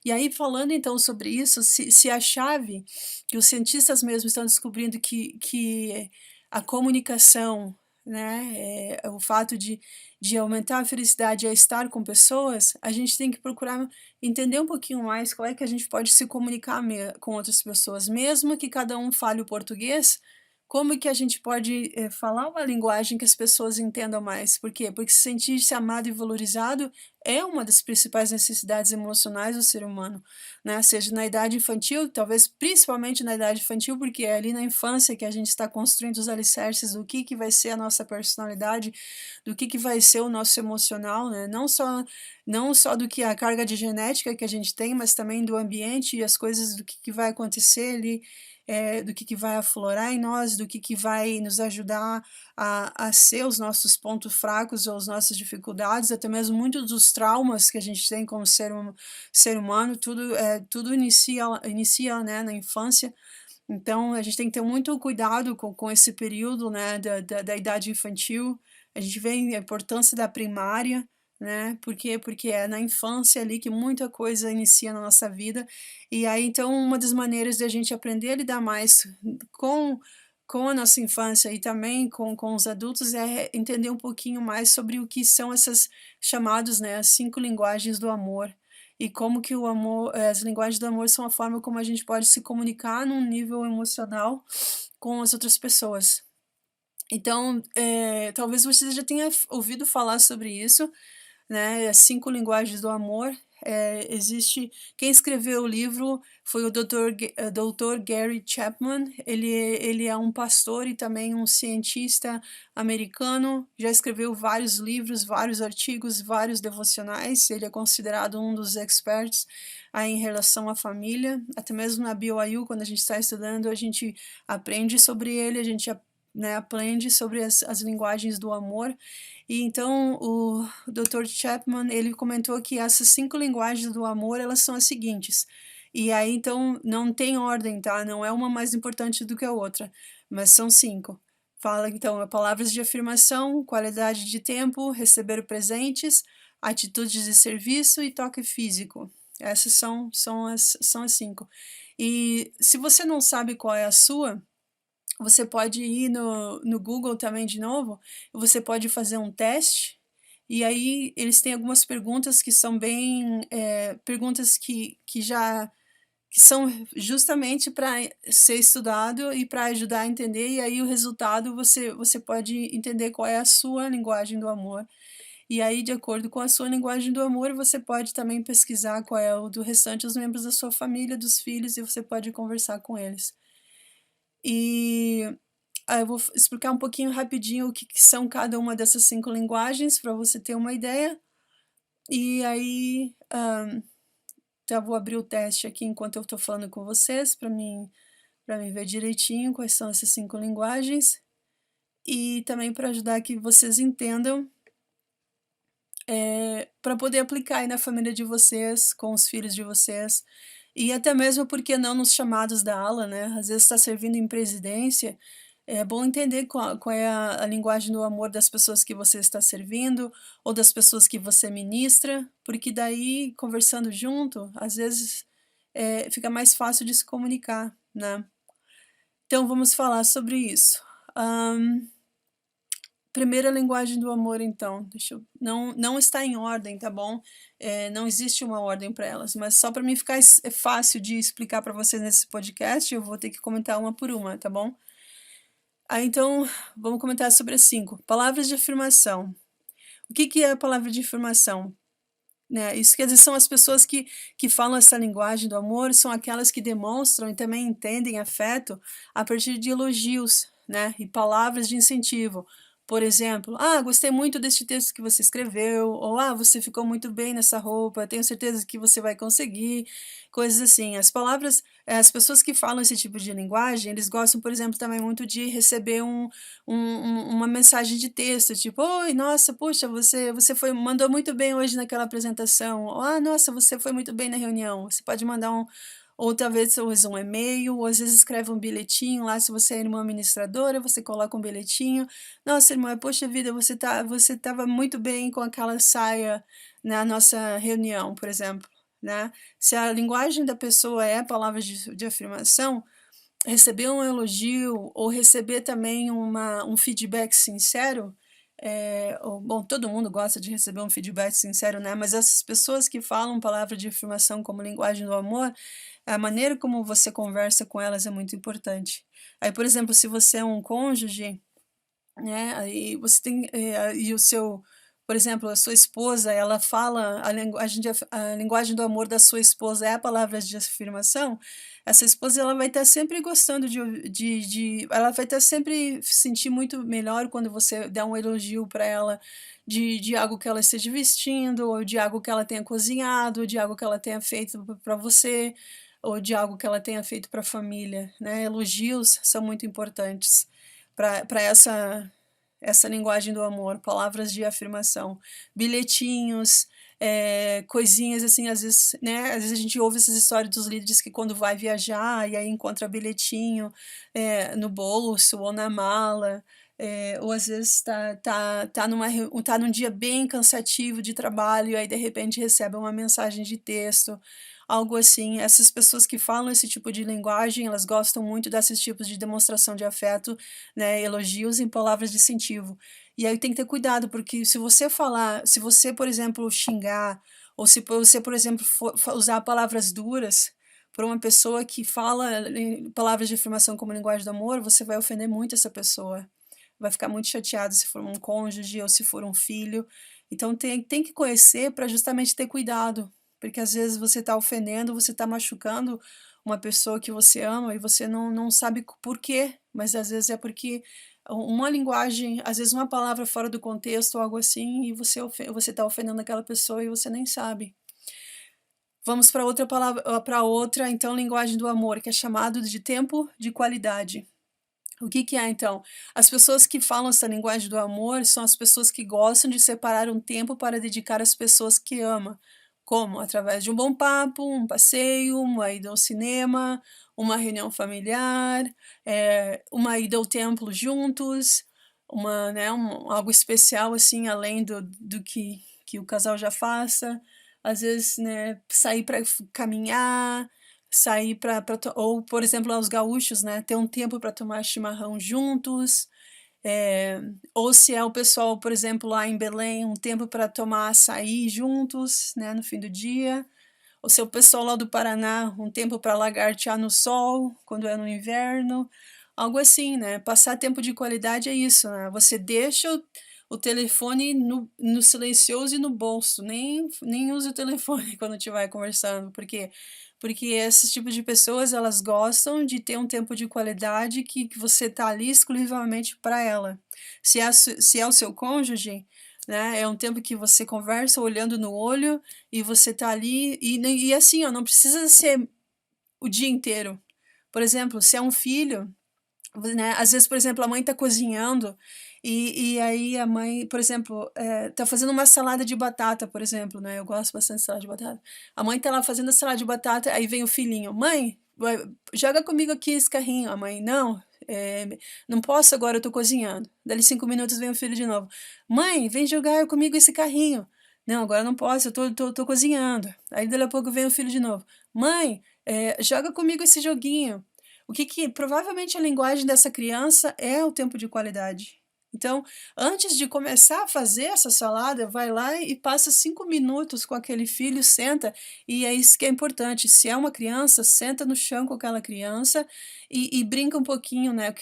E aí, falando então sobre isso, se a chave que os cientistas mesmos estão descobrindo que a comunicação, né, o fato de aumentar a felicidade é estar com pessoas, a gente tem que procurar entender um pouquinho mais como é que a gente pode se comunicar com outras pessoas, mesmo que cada um fale o português. Como que a gente pode falar uma linguagem que as pessoas entendam mais? Por quê? Porque sentir-se amado e valorizado é uma das principais necessidades emocionais do ser humano, né? Seja na idade infantil, talvez principalmente na idade infantil, porque é ali na infância que a gente está construindo os alicerces do que vai ser a nossa personalidade, do que vai ser o nosso emocional, né? Não só do que a carga de genética que a gente tem, mas também do ambiente e as coisas do que vai acontecer ali do que vai aflorar em nós, do que vai nos ajudar a ser os nossos pontos fracos ou as nossas dificuldades, até mesmo muitos dos traumas que a gente tem como ser humano, tudo inicia, né, na infância. Então, a gente tem que ter muito cuidado com esse período, né, da idade infantil. A gente vê a importância da primária, né? Por quê? Porque é na infância ali que muita coisa inicia na nossa vida. E aí, então, uma das maneiras de a gente aprender a lidar mais com, com a nossa infância e também com os adultos é entender um pouquinho mais sobre o que são essas chamadas, né, as 5 linguagens do amor. E como que o amor, as linguagens do amor são a forma como a gente pode se comunicar num nível emocional com as outras pessoas. Então, talvez você já tenha ouvido falar sobre isso, né? As 5 linguagens do amor. Existe. Quem escreveu o livro foi o Dr. Gary Chapman. Ele é um pastor e também um cientista americano. Já escreveu vários livros, vários artigos, vários devocionais. Ele é considerado um dos experts aí em relação à família. Até mesmo na BYU, quando a gente está estudando, a gente aprende sobre ele, a gente né, aprende sobre as linguagens do amor. E então o Dr. Chapman, ele comentou que essas 5 linguagens do amor, elas são as seguintes. E aí então não tem ordem, tá? Não é uma mais importante do que a outra, mas são 5. Fala então palavras de afirmação, qualidade de tempo, receber presentes, atitudes de serviço e toque físico. Essas são as 5. E se você não sabe qual é a sua, você pode ir no Google também de novo, você pode fazer um teste, e aí eles têm algumas perguntas que são bem, perguntas que são justamente para ser estudado e para ajudar a entender, e aí o resultado você pode entender qual é a sua linguagem do amor. E aí, de acordo com a sua linguagem do amor, você pode também pesquisar qual é o do restante dos membros da sua família, dos filhos, e você pode conversar com eles. E eu vou explicar um pouquinho rapidinho o que são cada uma dessas 5 linguagens, para você ter uma ideia. E aí, já vou abrir o teste aqui enquanto eu estou falando com vocês, para mim ver direitinho quais são essas 5 linguagens. E também para ajudar que vocês entendam, para poder aplicar aí na família de vocês, com os filhos de vocês. E até mesmo, porque não, nos chamados da aula, né? Às vezes está servindo em presidência, é bom entender qual é a linguagem do amor das pessoas que você está servindo, ou das pessoas que você ministra, porque daí, conversando junto, às vezes fica mais fácil de se comunicar, né? Então, vamos falar sobre isso. Primeira linguagem do amor, então. Não está em ordem, tá bom? Não existe uma ordem para elas, mas só para mim ficar fácil de explicar para vocês nesse podcast, eu vou ter que comentar uma por uma, tá bom? Então, vamos comentar sobre as 5. Palavras de afirmação. O que é a palavra de afirmação? Né? Isso quer dizer, são as pessoas que falam essa linguagem do amor, são aquelas que demonstram e também entendem afeto a partir de elogios, né? E palavras de incentivo. Por exemplo, gostei muito deste texto que você escreveu, ou você ficou muito bem nessa roupa, tenho certeza que você vai conseguir, coisas assim. As palavras, as pessoas que falam esse tipo de linguagem, eles gostam, por exemplo, também muito de receber uma mensagem de texto, tipo, oi, nossa, puxa, você mandou muito bem hoje naquela apresentação, ou, nossa, você foi muito bem na reunião. Você pode mandar ou talvez use um e-mail, ou às vezes escreve um bilhetinho lá, se você é irmã administradora, você coloca um bilhetinho. Nossa, irmã, poxa vida, você estava muito bem com aquela saia na nossa reunião, por exemplo, né? Se a linguagem da pessoa é palavras de afirmação, receber um elogio ou receber também um feedback sincero, bom, todo mundo gosta de receber um feedback sincero, né? Mas essas pessoas que falam palavra de afirmação como linguagem do amor, a maneira como você conversa com elas é muito importante. Aí, por exemplo, se você é um cônjuge, né, aí você tem, e o seu, por exemplo, a sua esposa, ela fala a linguagem do amor da sua esposa é a palavra de afirmação, essa esposa ela vai estar sempre gostando ela vai estar sempre sentir muito melhor quando você der um elogio para ela de algo que ela esteja vestindo, ou de algo que ela tenha cozinhado, ou de algo que ela tenha feito para você. ou de algo que ela tenha feito para a família, né? Elogios são muito importantes para essa linguagem do amor, palavras de afirmação, bilhetinhos, coisinhas assim, às vezes, né? Às vezes a gente ouve essas histórias dos líderes que quando vai viajar e aí encontra bilhetinho no bolso ou na mala, ou às vezes tá num dia bem cansativo de trabalho e aí de repente recebe uma mensagem de texto, algo assim. Essas pessoas que falam esse tipo de linguagem, elas gostam muito desses tipos de demonstração de afeto, né, elogios em palavras de incentivo. E aí tem que ter cuidado, porque se você, por exemplo, xingar, ou se você, por exemplo, usar palavras duras para uma pessoa que fala palavras de afirmação como linguagem do amor, você vai ofender muito essa pessoa. Vai ficar muito chateado se for um cônjuge ou se for um filho. Então tem que conhecer para justamente ter cuidado, porque às vezes você está ofendendo, você está machucando uma pessoa que você ama e você não sabe por quê, mas às vezes é porque uma linguagem, às vezes uma palavra fora do contexto ou algo assim, e você está ofendendo aquela pessoa e você nem sabe. Vamos para outra palavra, para outra, então, linguagem do amor, que é chamado de tempo de qualidade. O que é, então? As pessoas que falam essa linguagem do amor são as pessoas que gostam de separar um tempo para dedicar às pessoas que ama. Como? Através de um bom papo, um passeio, uma ida ao cinema, uma reunião familiar, uma ida ao templo juntos, algo especial, assim, além do que o casal já faça. Às vezes, né, sair para caminhar, sair ou, por exemplo, os gaúchos, né, ter um tempo para tomar chimarrão juntos, ou se é o pessoal, por exemplo, lá em Belém, um tempo para tomar açaí juntos, né, no fim do dia, ou se é o pessoal lá do Paraná, um tempo para lagartear no sol, quando é no inverno, algo assim, né, passar tempo de qualidade é isso, né, você deixa o telefone no silencioso e no bolso, nem use o telefone quando estiver conversando, porque esses tipos de pessoas, elas gostam de ter um tempo de qualidade que você tá ali exclusivamente para ela. Se é o seu cônjuge, né, é um tempo que você conversa olhando no olho e você tá ali, e assim, ó, não precisa ser o dia inteiro. Por exemplo, se é um filho, né? Às vezes, por exemplo, a mãe está cozinhando e aí a mãe, por exemplo, tá fazendo uma salada de batata, por exemplo, né? Eu gosto bastante de salada de batata. A mãe tá lá fazendo a salada de batata, aí vem o filhinho, mãe, joga comigo aqui esse carrinho. A mãe, não, não posso agora, eu tô cozinhando. Dali 5 minutos vem o filho de novo. Mãe, vem jogar comigo esse carrinho. Não, agora não posso, eu tô cozinhando. Aí dali a pouco vem o filho de novo. Mãe, joga comigo esse joguinho. O que provavelmente a linguagem dessa criança é o tempo de qualidade. Então, antes de começar a fazer essa salada, vai lá e passa 5 minutos com aquele filho, senta, e é isso que é importante. Se é uma criança, senta no chão com aquela criança e brinca um pouquinho, né?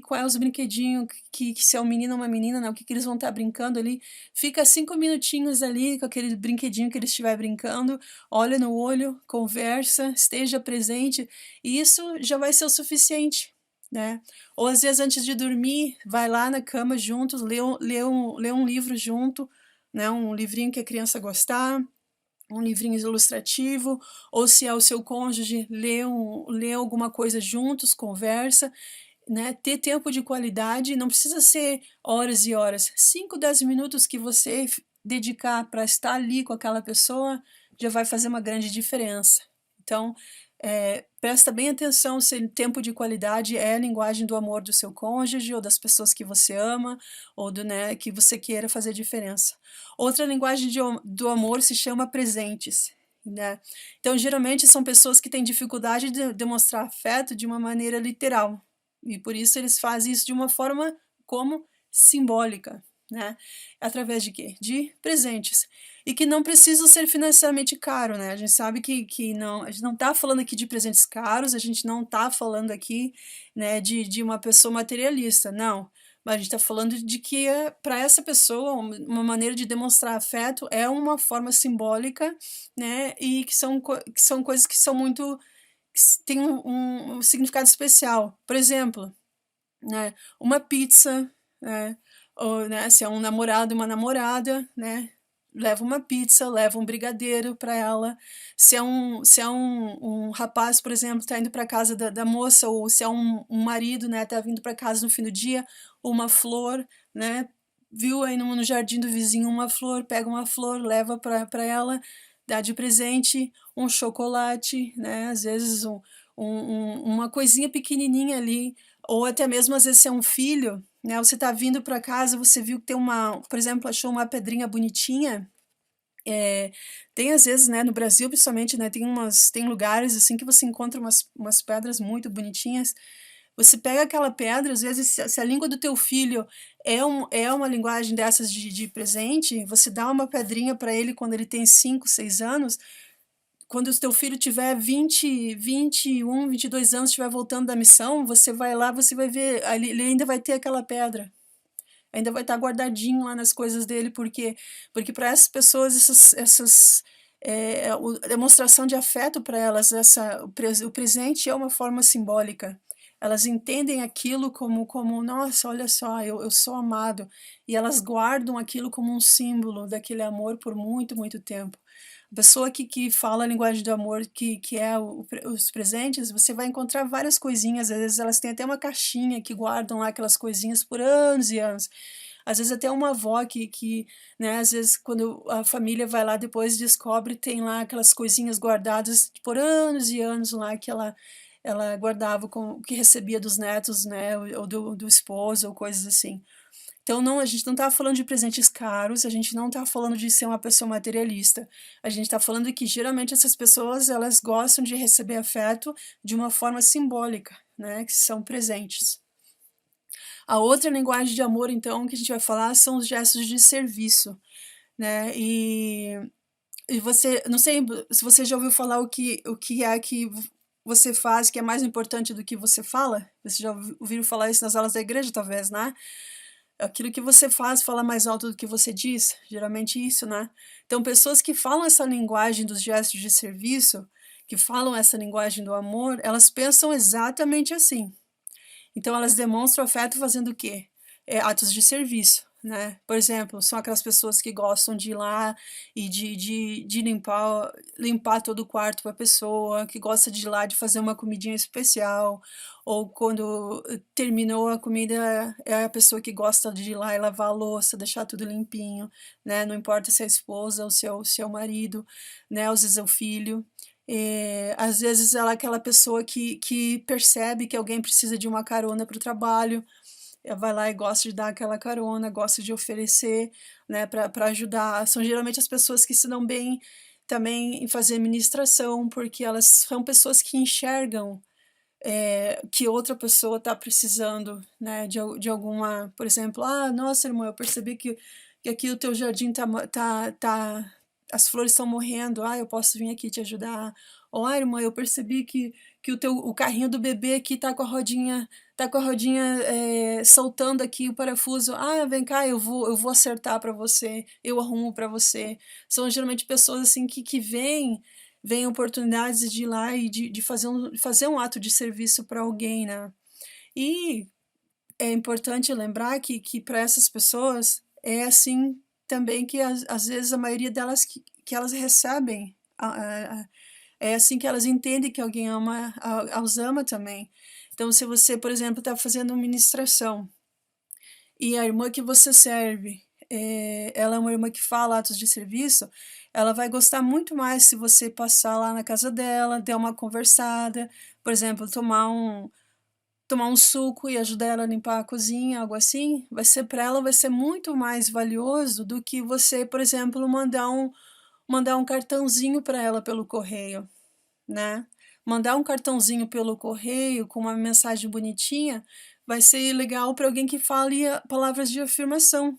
Qual é os brinquedinhos que se é um menino ou uma menina, né? O que eles vão estar brincando ali. Fica 5 minutinhos ali com aquele brinquedinho que eles estiver brincando, olha no olho, conversa, esteja presente. E isso já vai ser o suficiente, né? Ou às vezes antes de dormir, vai lá na cama juntos, lê um livro junto, né? Um livrinho que a criança gostar, um livrinho ilustrativo, ou se é o seu cônjuge, lê alguma coisa juntos, conversa, né? Ter tempo de qualidade, não precisa ser horas e horas. 5, 10 minutos que você dedicar para estar ali com aquela pessoa já vai fazer uma grande diferença. Então, presta bem atenção se tempo de qualidade é a linguagem do amor do seu cônjuge ou das pessoas que você ama ou né, que você queira fazer diferença. Outra linguagem do amor se chama presentes. Né? Então, geralmente são pessoas que têm dificuldade de demonstrar afeto de uma maneira literal. E por isso eles fazem isso de uma forma como simbólica, né? Através de quê? De presentes. E que não precisam ser financeiramente caro, né? A gente sabe que não, a gente não está falando aqui de presentes caros, a gente não está falando aqui, né, de uma pessoa materialista, não. Mas a gente está falando de que para essa pessoa uma maneira de demonstrar afeto é uma forma simbólica, né? E que são coisas que são muito tem um significado especial. Por exemplo, né, uma pizza, né, ou, né, se é um namorado e uma namorada, né, leva uma pizza, leva um brigadeiro para ela. Se é um rapaz, por exemplo, está indo para casa da moça, ou se é um marido, né, tá vindo para casa no fim do dia, uma flor, né, viu aí no jardim do vizinho uma flor, pega uma flor, leva para ela, dá de presente um chocolate, né, às vezes uma coisinha pequenininha ali, ou até mesmo às vezes se é um filho, né, você tá vindo para casa, você viu que tem por exemplo, achou uma pedrinha bonitinha, eh, tem às vezes, né, no Brasil principalmente, né, tem lugares, assim, que você encontra umas pedras muito bonitinhas. Você pega aquela pedra, às vezes, se a língua do teu filho é uma linguagem dessas de presente, você dá uma pedrinha para ele quando ele tem 5, 6 anos, quando o teu filho tiver 21, 22 anos, estiver voltando da missão, você vai lá, você vai ver, ali ele ainda vai ter aquela pedra. Ainda vai estar guardadinho lá nas coisas dele, porque para essas pessoas, demonstração de afeto para elas, o presente é uma forma simbólica. Elas entendem aquilo como nossa, olha só, eu sou amado. E elas guardam aquilo como um símbolo daquele amor por muito, muito tempo. A pessoa que fala a linguagem do amor, que é os presentes, você vai encontrar várias coisinhas, às vezes elas têm até uma caixinha que guardam lá aquelas coisinhas por anos e anos. Às vezes até uma avó né, às vezes quando a família vai lá depois descobre, tem lá aquelas coisinhas guardadas por anos e anos lá que ela guardava com o que recebia dos netos, né, ou do esposo, ou coisas assim. Então não, a gente não está falando de presentes caros, a gente não está falando de ser uma pessoa materialista. A gente está falando que geralmente essas pessoas, elas gostam de receber afeto de uma forma simbólica, né, que são presentes. A outra linguagem de amor, então, que a gente vai falar são os gestos de serviço, né? E você, não sei se você já ouviu falar o que é que você faz que é mais importante do que você fala? Você já ouviu falar isso nas aulas da igreja, talvez, né? Aquilo que você faz fala mais alto do que você diz, geralmente isso, né? Então, pessoas que falam essa linguagem dos gestos de serviço, que falam essa linguagem do amor, elas pensam exatamente assim. Então elas demonstram afeto fazendo o quê? Atos de serviço, né? Por exemplo, são aquelas pessoas que gostam de ir lá e de limpar todo o quarto para a pessoa, que gosta de ir lá de fazer uma comidinha especial, ou quando terminou a comida, é a pessoa que gosta de ir lá e lavar a louça, deixar tudo limpinho, né? Não importa se é a esposa ou se é o marido, né? Às vezes é o filho. Às vezes ela é aquela pessoa que percebe que alguém precisa de uma carona para o trabalho, ela vai lá e gosta de dar aquela carona, gosta de oferecer, né, para ajudar. São geralmente as pessoas que se dão bem também em fazer ministração, porque elas são pessoas que enxergam que outra pessoa está precisando, né, de alguma, por exemplo, nossa, irmã, eu percebi que aqui o teu jardim as flores estão morrendo, eu posso vir aqui te ajudar. Ou, irmã, eu percebi que o carrinho do bebê aqui tá com a rodinha soltando aqui o parafuso. Vem cá, eu vou acertar para você, eu arrumo para você. São geralmente pessoas assim que vêm oportunidades de ir lá e de fazer um ato de serviço para alguém, né? E é importante lembrar que para essas pessoas é assim também que às vezes a maioria delas que elas recebem, é assim que elas entendem que alguém os ama também. Então, se você, por exemplo, está fazendo uma ministração e a irmã que você serve, ela é uma irmã que fala atos de serviço, ela vai gostar muito mais se você passar lá na casa dela, der uma conversada, por exemplo, tomar um suco e ajudar ela a limpar a cozinha, algo assim, para ela vai ser muito mais valioso do que você, por exemplo, mandar um cartãozinho para ela pelo correio, né? Mandar um cartãozinho pelo correio com uma mensagem bonitinha vai ser legal para alguém que fale palavras de afirmação.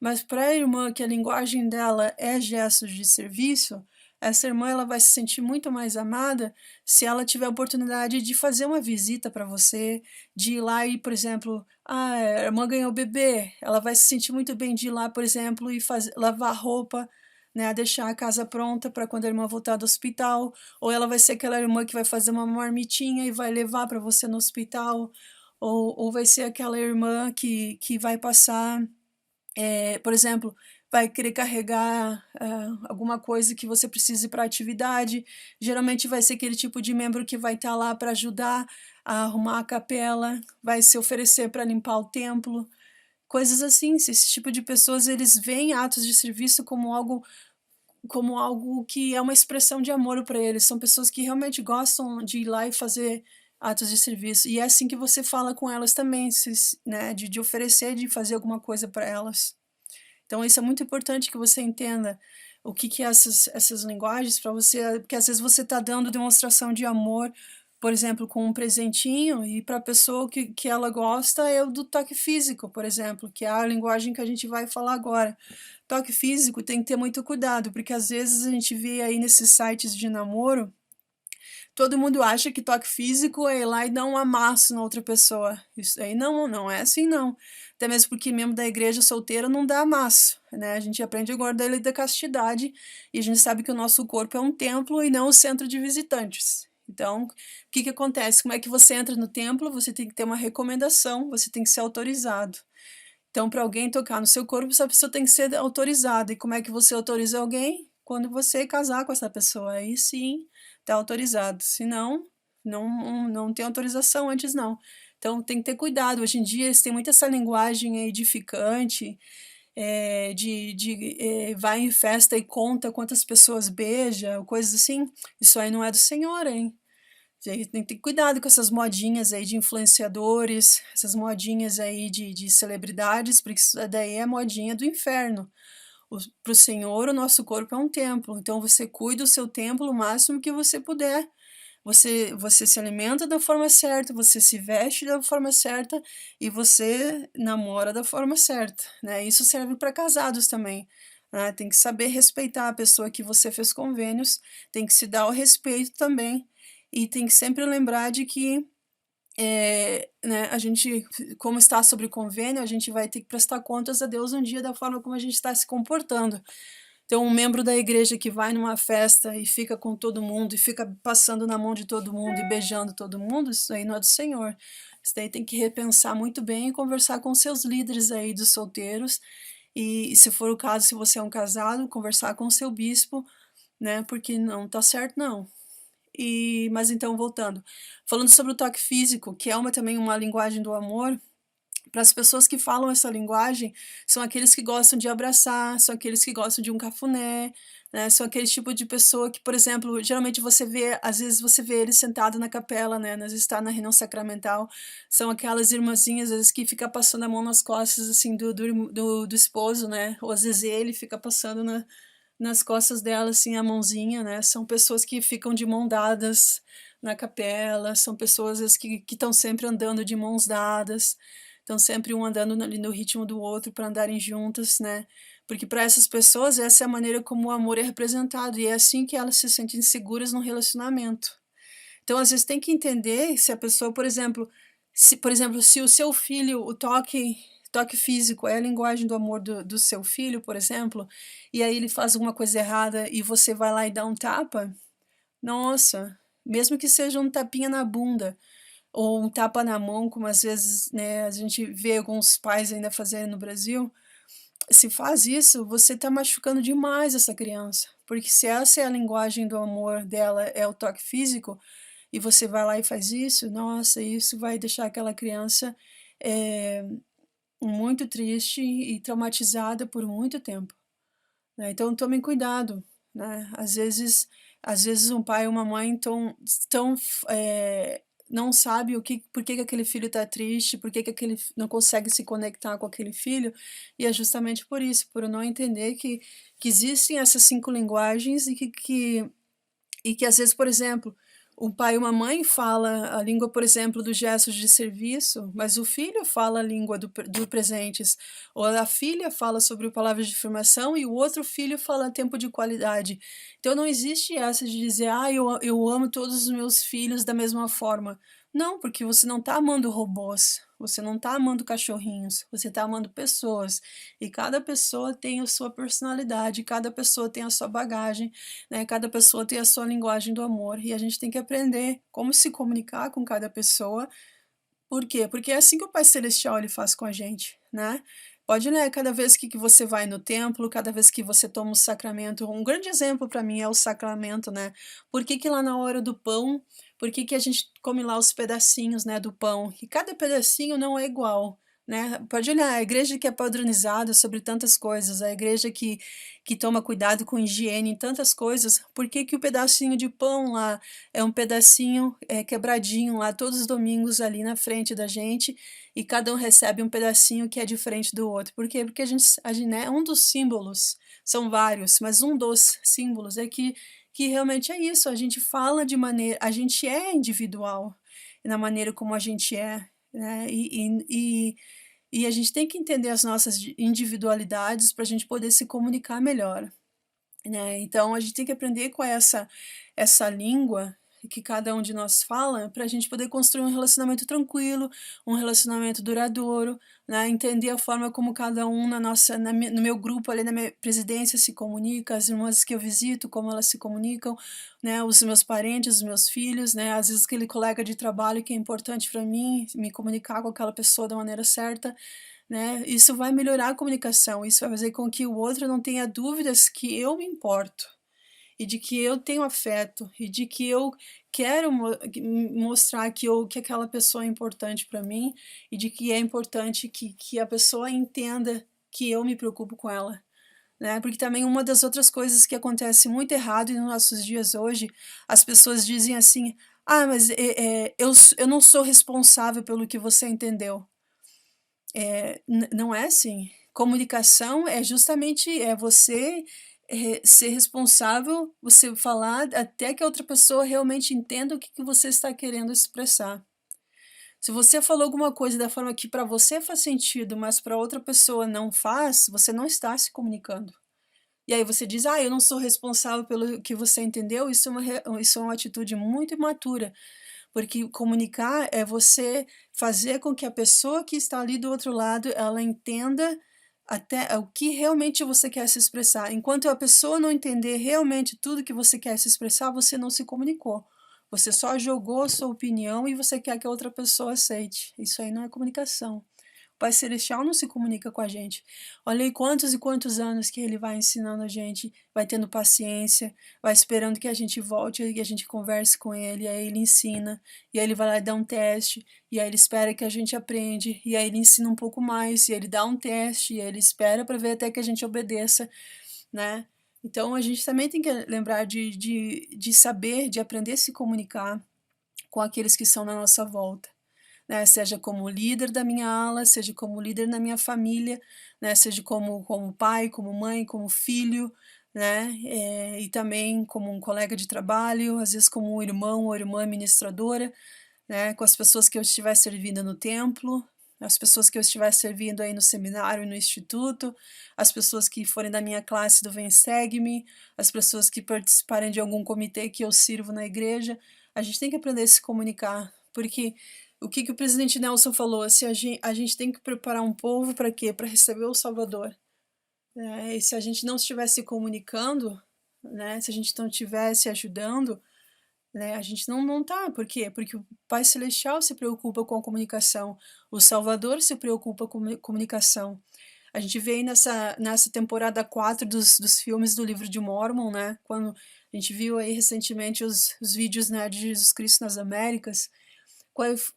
Mas para a irmã que a linguagem dela é gestos de serviço, essa irmã ela vai se sentir muito mais amada se ela tiver a oportunidade de fazer uma visita para você, de ir lá e, por exemplo, a irmã ganhou bebê, ela vai se sentir muito bem de ir lá, por exemplo, e lavar roupa, né, deixar a casa pronta para quando a irmã voltar do hospital, ou ela vai ser aquela irmã que vai fazer uma marmitinha e vai levar para você no hospital, ou vai ser aquela irmã que vai passar por exemplo, vai querer carregar alguma coisa que você precise para a atividade. Geralmente vai ser aquele tipo de membro que vai estar lá para ajudar a arrumar a capela, vai se oferecer para limpar o templo, coisas assim. Esse tipo de pessoas, eles veem atos de serviço como algo que é uma expressão de amor para eles. São pessoas que realmente gostam de ir lá e fazer atos de serviço. E é assim que você fala com elas também, né, de oferecer, de fazer alguma coisa para elas. Então isso é muito importante que você entenda o que que é essas linguagens para você, porque às vezes você está dando demonstração de amor, por exemplo, com um presentinho, e para a pessoa que ela gosta é o do toque físico, por exemplo, que é a linguagem que a gente vai falar agora. Toque físico tem que ter muito cuidado, porque às vezes a gente vê aí nesses sites de namoro, todo mundo acha que toque físico é ir lá e dar um amasso na outra pessoa. Isso aí não é assim não. Até mesmo porque membro da igreja solteira não dá amasso, né? A gente aprende a guardar a lei da castidade e a gente sabe que o nosso corpo é um templo e não um centro de visitantes. Então, o que que acontece? Como é que você entra no templo? Você tem que ter uma recomendação, você tem que ser autorizado. Então, para alguém tocar no seu corpo, essa pessoa tem que ser autorizada. E como é que você autoriza alguém? Quando você casar com essa pessoa. Aí sim, está autorizado. Se não, não tem autorização antes, não. Então, tem que ter cuidado. Hoje em dia, eles têm muito essa linguagem edificante, vai em festa e conta quantas pessoas beija, coisas assim. Isso aí não é do Senhor, hein? A gente tem que ter cuidado com essas modinhas aí de influenciadores, essas modinhas aí de celebridades, porque isso daí é modinha do inferno. Para o Senhor, o nosso corpo é um templo, então você cuida do seu templo o máximo que você puder. Você se alimenta da forma certa, você se veste da forma certa e você namora da forma certa, né? Isso serve para casados também, né? Tem que saber respeitar a pessoa que você fez convênios, tem que se dar o respeito também e tem que sempre lembrar de que né, a gente, como está sobre convênio, a gente vai ter que prestar contas a Deus um dia da forma como a gente está se comportando. Então, um membro da igreja que vai numa festa e fica com todo mundo, e fica passando na mão de todo mundo e beijando todo mundo, isso aí não é do Senhor. Isso daí tem que repensar muito bem e conversar com seus líderes aí dos solteiros, e se for o caso, se você é um casado, conversar com o seu bispo, né, porque não tá certo não. Mas então, voltando, falando sobre o toque físico, que é também uma linguagem do amor, para as pessoas que falam essa linguagem, são aqueles que gostam de abraçar, são aqueles que gostam de um cafuné, né? São aquele tipo de pessoa que, por exemplo, geralmente você vê, às vezes você vê ele sentado na capela, né? Às vezes está na reunião sacramental, são aquelas irmãzinhas, às vezes, que fica passando a mão nas costas, assim, do esposo, né? Ou às vezes ele fica passando nas costas dela, assim, a mãozinha, né? São pessoas que ficam de mão dadas na capela, são pessoas às vezes, que estão sempre andando de mãos dadas, estão sempre um andando ali no ritmo do outro para andarem juntas, né? Porque para essas pessoas essa é a maneira como o amor é representado e é assim que elas se sentem seguras no relacionamento. Então, às vezes tem que entender se a pessoa, por exemplo, se o seu filho, o toque físico é a linguagem do amor do seu filho, por exemplo, e aí ele faz alguma coisa errada e você vai lá e dá um tapa, nossa, mesmo que seja um tapinha na bunda, ou um tapa na mão, como às vezes, né, a gente vê alguns pais ainda fazendo no Brasil, se faz isso, você está machucando demais essa criança. Porque se essa é a linguagem do amor dela, é o toque físico, e você vai lá e faz isso, nossa, isso vai deixar aquela criança eh, muito triste e traumatizada por muito tempo, né? Então tomem cuidado, né? Às vezes um pai ou uma mãe não sabe por que que aquele filho está triste, por que que não consegue se conectar com aquele filho, e é justamente por isso, por não entender que existem essas 5 linguagens e que às vezes, por exemplo, um pai e uma mãe fala a língua, por exemplo, dos gestos de serviço, mas o filho fala a língua do presentes, ou a filha fala sobre palavras de afirmação e o outro filho fala tempo de qualidade. Então não existe essa de dizer, eu amo todos os meus filhos da mesma forma. Não, porque você não está amando robôs, você não está amando cachorrinhos, você está amando pessoas. E cada pessoa tem a sua personalidade, cada pessoa tem a sua bagagem, né? Cada pessoa tem a sua linguagem do amor e a gente tem que aprender como se comunicar com cada pessoa. Por quê? Porque é assim que o Pai Celestial ele faz com a gente, né? Pode, né, cada vez que você vai no templo, cada vez que você toma o sacramento, um grande exemplo para mim é o sacramento, né. Por que que lá na hora do pão, por que que a gente come lá os pedacinhos, né, do pão, e cada pedacinho não é igual, né. Pode olhar, a igreja que é padronizada sobre tantas coisas, a igreja que toma cuidado com higiene em tantas coisas, por que que o pedacinho de pão lá é um pedacinho, quebradinho lá todos os domingos ali na frente da gente, e cada um recebe um pedacinho que é diferente do outro. Por quê? Porque a gente, né, um dos símbolos, são vários, mas um dos símbolos é que realmente é isso, a gente fala de maneira a gente é individual na maneira como a gente é, né, e a gente tem que entender as nossas individualidades para a gente poder se comunicar melhor, né. Então a gente tem que aprender com essa língua que cada um de nós fala, para a gente poder construir um relacionamento tranquilo, um relacionamento duradouro, né, entender a forma como cada um no meu grupo ali, na minha presidência se comunica, as irmãs que eu visito, como elas se comunicam, né, os meus parentes, os meus filhos, né, às vezes aquele colega de trabalho que é importante para mim, me comunicar com aquela pessoa da maneira certa, né, isso vai melhorar a comunicação, isso vai fazer com que o outro não tenha dúvidas que eu me importo, e de que eu tenho afeto, e de que eu quero mostrar que aquela pessoa é importante para mim, e de que é importante que a pessoa entenda que eu me preocupo com ela, né. Porque também uma das outras coisas que acontece muito errado nos nossos dias hoje, as pessoas dizem assim: "Ah, mas, eu não sou responsável pelo que você entendeu". Não é assim. Comunicação é justamente você, ser responsável, você falar até que a outra pessoa realmente entenda o que que você está querendo expressar. Se você falou alguma coisa da forma que para você faz sentido, mas para outra pessoa não faz, você não está se comunicando. E aí você diz: "Ah, eu não sou responsável pelo que você entendeu", isso é uma atitude muito imatura. Porque comunicar é você fazer com que a pessoa que está ali do outro lado, ela entenda até o que realmente você quer se expressar. Enquanto a pessoa não entender realmente tudo que você quer se expressar, você não se comunicou. Você só jogou a sua opinião e você quer que a outra pessoa aceite. Isso aí não é comunicação. Pai Celestial não se comunica com a gente. Olha aí quantos e quantos anos que ele vai ensinando a gente, vai tendo paciência, vai esperando que a gente volte e a gente converse com ele, e aí ele ensina, e aí ele vai lá e dá um teste, e aí ele espera que a gente aprende, e aí ele ensina um pouco mais, e ele dá um teste, e aí ele espera para ver até que a gente obedeça, né. Então a gente também tem que lembrar de saber, de aprender a se comunicar com aqueles que são na nossa volta, né, seja como líder da minha ala, seja como líder na minha família, né, seja como pai, como mãe, como filho, né, e também como um colega de trabalho, às vezes como um irmão ou irmã ministradora, né, com as pessoas que eu estiver servindo no templo, as pessoas que eu estiver servindo aí no seminário e no instituto, as pessoas que forem da minha classe do Vem Segue-me, as pessoas que participarem de algum comitê que eu sirvo na igreja, a gente tem que aprender a se comunicar, porque o que que o presidente Nelson falou, se a gente tem que preparar um povo para quê? Para receber o Salvador, né, e se a gente não estiver se comunicando, né, se a gente não estiver se ajudando, né, a gente não tá, por quê? Porque o Pai Celestial se preocupa com a comunicação, o Salvador se preocupa com comunicação. A gente vê aí nessa temporada 4 dos filmes do livro de Mórmon, né, quando a gente viu aí recentemente os vídeos, né, de Jesus Cristo nas Américas,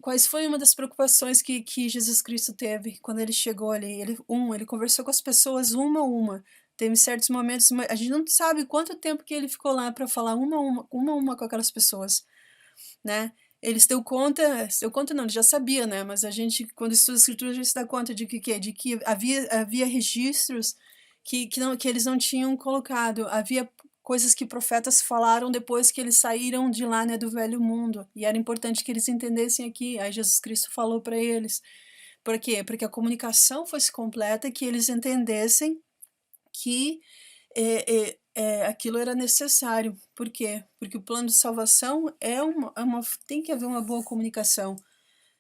quais foi uma das preocupações que Jesus Cristo teve quando ele chegou ali? Ele conversou com as pessoas uma a uma. Teve certos momentos, a gente não sabe quanto tempo que ele ficou lá para falar uma a uma com aquelas pessoas, né. Ele se deu conta não, ele já sabia, né, mas a gente quando estuda a escritura a gente se dá conta de que quê? De que havia registros que eles não tinham colocado, havia coisas que profetas falaram depois que eles saíram de lá, né, do velho mundo, e era importante que eles entendessem aqui, aí Jesus Cristo falou para eles. Por quê? Para que a comunicação fosse completa, que eles entendessem que, aquilo era necessário. Por quê? Porque o plano de salvação é uma tem que haver uma boa comunicação.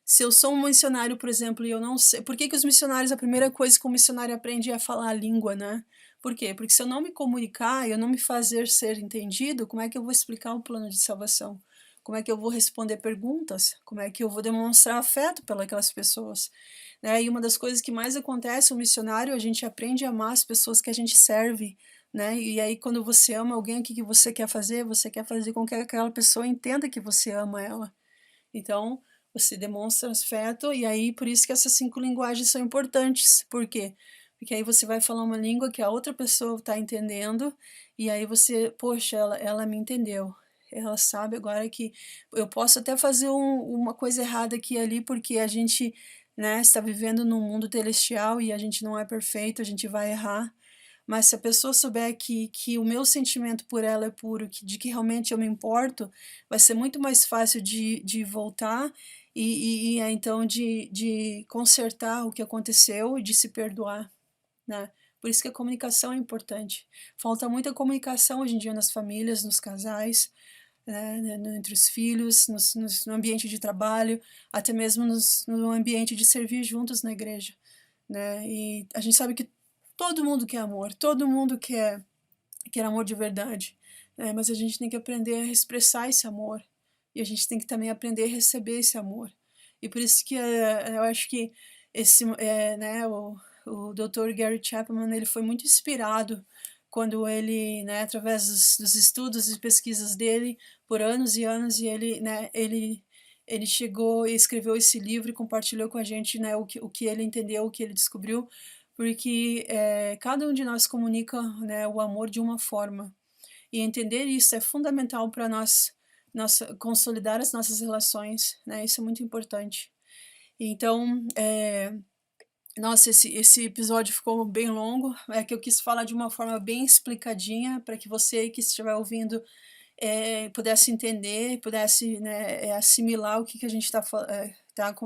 Se eu sou um missionário, por exemplo, e eu não sei por que que os missionários, a primeira coisa que o missionário aprende é falar a língua, né. Por quê? Porque se eu não me comunicar, eu não me fazer ser entendido, como é que eu vou explicar o plano de salvação? como é que eu vou responder perguntas, como é que eu vou demonstrar afeto pelas pessoas, né? E uma das coisas que mais acontece, o missionário, a gente aprende a amar as pessoas que a gente serve, né? E aí quando você ama alguém, o que que você quer fazer? Você quer fazer com que aquela pessoa entenda que você ama ela. Então, você demonstra afeto, e aí por isso que essas 5 linguagens são importantes. Por quê? Porque aí você vai falar uma língua que a outra pessoa está entendendo, e aí você, poxa, ela me entendeu. Ela sabe agora que eu posso até fazer uma coisa errada aqui e ali, porque a gente, né, está vivendo num mundo celestial e a gente não é perfeito, a gente vai errar. Mas se a pessoa souber que o meu sentimento por ela é puro, de que realmente eu me importo, vai ser muito mais fácil de voltar então de consertar o que aconteceu e de se perdoar, né? Por isso que a comunicação é importante. Falta muita comunicação hoje em dia nas famílias, nos casais, né, entre os filhos, no ambiente de trabalho, até mesmo no ambiente de servir juntos na igreja, né? E a gente sabe que todo mundo quer amor, todo mundo quer amor de verdade, né? Mas a gente tem que aprender a expressar esse amor e a gente tem que também aprender a receber esse amor. E por isso que eu acho que né, o Dr. Gary Chapman, ele foi muito inspirado quando ele, né, através dos estudos e pesquisas dele, por anos e anos, e ele chegou e escreveu esse livro e compartilhou com a gente, né, o que ele entendeu, o que ele descobriu, porque cada um de nós comunica, né, o amor de uma forma. E entender isso é fundamental para nós consolidar as nossas relações, né? Isso é muito importante. Então, nossa, esse episódio ficou bem longo, é que eu quis falar de uma forma bem explicadinha para que você que estiver ouvindo pudesse entender, pudesse, né, assimilar o que a gente está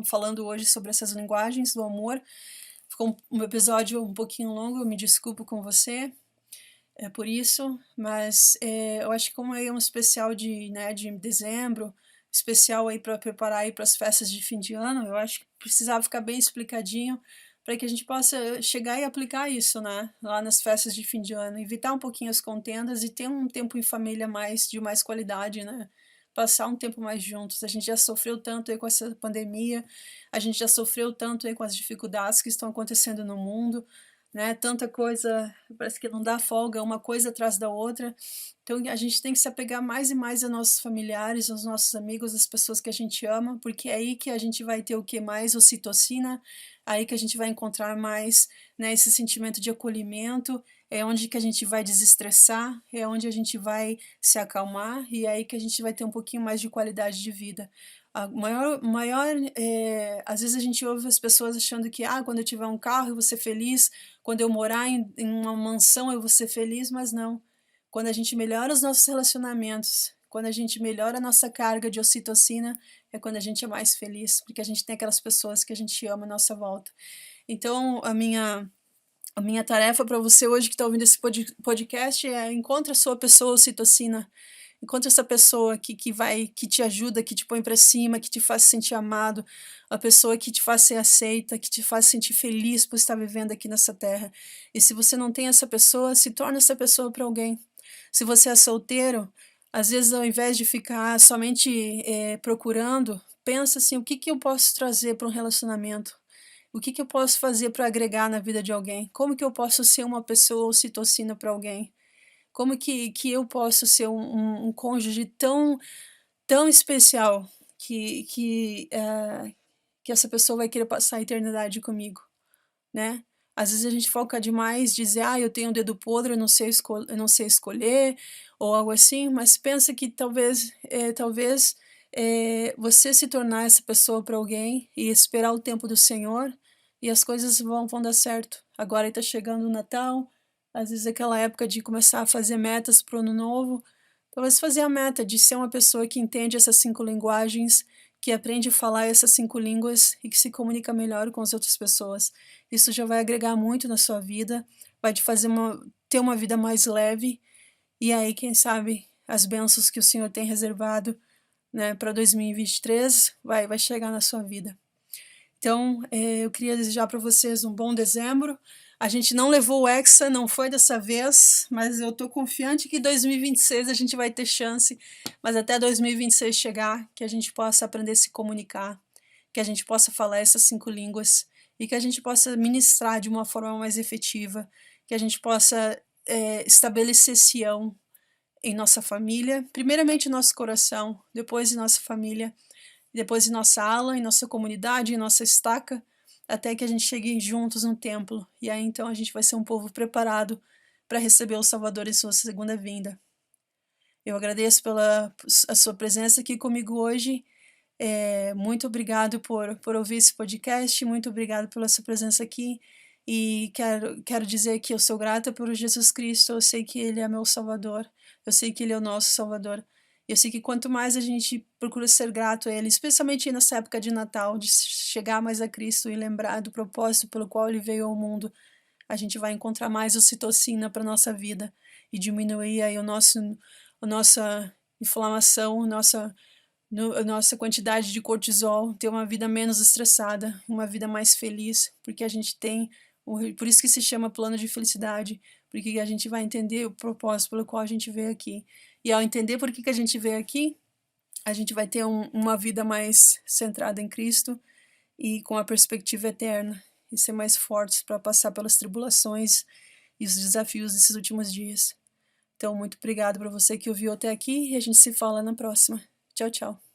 falando hoje sobre essas linguagens do amor. Ficou um episódio um pouquinho longo, eu me desculpo com você por isso, mas eu acho que como é um especial de dezembro, especial aí para preparar aí para as festas de fim de ano, eu acho que precisava ficar bem explicadinho para que a gente possa chegar e aplicar isso, né, lá nas festas de fim de ano, evitar um pouquinho as contendas e ter um tempo em família de mais qualidade, né, passar um tempo mais juntos. A gente já sofreu tanto aí com essa pandemia, a gente já sofreu tanto aí com as dificuldades que estão acontecendo no mundo, né? Tanta coisa, parece que não dá folga, uma coisa atrás da outra. Então a gente tem que se apegar mais e mais aos nossos familiares, aos nossos amigos, às pessoas que a gente ama, porque é aí que a gente vai ter o que mais? Ocitocina, aí que a gente vai encontrar mais, né, esse sentimento de acolhimento, é onde que a gente vai desestressar, é onde a gente vai se acalmar e é aí que a gente vai ter um pouquinho mais de qualidade de vida. Às vezes a gente ouve as pessoas achando que quando eu tiver um carro eu vou ser feliz, quando eu morar em uma mansão eu vou ser feliz, mas não. Quando a gente melhora os nossos relacionamentos, quando a gente melhora a nossa carga de ocitocina, é quando a gente é mais feliz, porque a gente tem aquelas pessoas que a gente ama à nossa volta. Então, a minha tarefa para você hoje que está ouvindo esse podcast é encontre a sua pessoa ocitocina. Encontre essa pessoa que te ajuda, que te põe para cima, que te faz se sentir amado, a pessoa que te faz ser aceita, que te faz sentir feliz por estar vivendo aqui nessa terra. E se você não tem essa pessoa, se torne essa pessoa para alguém. Se você é solteiro, às vezes ao invés de ficar somente procurando, pensa assim, o que eu posso trazer para um relacionamento? O que eu posso fazer para agregar na vida de alguém? Como que eu posso ser uma pessoa ocitocina para alguém? Como que eu posso ser um cônjuge tão especial que essa pessoa vai querer passar a eternidade comigo, né? Às vezes a gente foca demais, dizer, eu tenho um dedo podre, eu não sei escolher, ou algo assim, mas pensa que talvez você se tornar essa pessoa para alguém e esperar o tempo do Senhor e as coisas vão dar certo. Agora está chegando o Natal, às vezes é aquela época de começar a fazer metas para o ano novo, talvez fazer a meta de ser uma pessoa que entende essas 5 linguagens, que aprende a falar essas 5 línguas e que se comunica melhor com as outras pessoas. Isso já vai agregar muito na sua vida, vai te fazer ter uma vida mais leve, e aí, quem sabe, as bênçãos que o Senhor tem reservado, né, para 2023 vai chegar na sua vida. Então, eu queria desejar para vocês um bom dezembro. A gente não levou o Hexa, não foi dessa vez, mas eu estou confiante que 2026 a gente vai ter chance, mas até 2026 chegar, que a gente possa aprender a se comunicar, que a gente possa falar essas 5 línguas e que a gente possa ministrar de uma forma mais efetiva, que a gente possa estabelecer Sião em nossa família, primeiramente em nosso coração, depois em nossa família, depois em nossa ala, em nossa comunidade, em nossa estaca, até que a gente chegue juntos no templo. E aí então a gente vai ser um povo preparado para receber o Salvador em sua segunda vinda. Eu agradeço pela a sua presença aqui comigo hoje. Muito obrigado por ouvir esse podcast, muito obrigado pela sua presença aqui. E quero dizer que eu sou grata por Jesus Cristo, eu sei que Ele é meu Salvador, eu sei que Ele é o nosso Salvador. Eu sei que quanto mais a gente procura ser grato a Ele, especialmente nessa época de Natal, de chegar mais a Cristo e lembrar do propósito pelo qual Ele veio ao mundo, a gente vai encontrar mais ocitocina para nossa vida e diminuir aí a nossa inflamação, a nossa quantidade de cortisol, ter uma vida menos estressada, uma vida mais feliz, porque a gente tem, por isso que se chama plano de felicidade, porque a gente vai entender o propósito pelo qual a gente veio aqui. E ao entender por que a gente veio aqui, a gente vai ter uma vida mais centrada em Cristo e com a perspectiva eterna, e ser mais fortes para passar pelas tribulações e os desafios desses últimos dias. Então, muito obrigado para você que ouviu até aqui e a gente se fala na próxima. Tchau, tchau.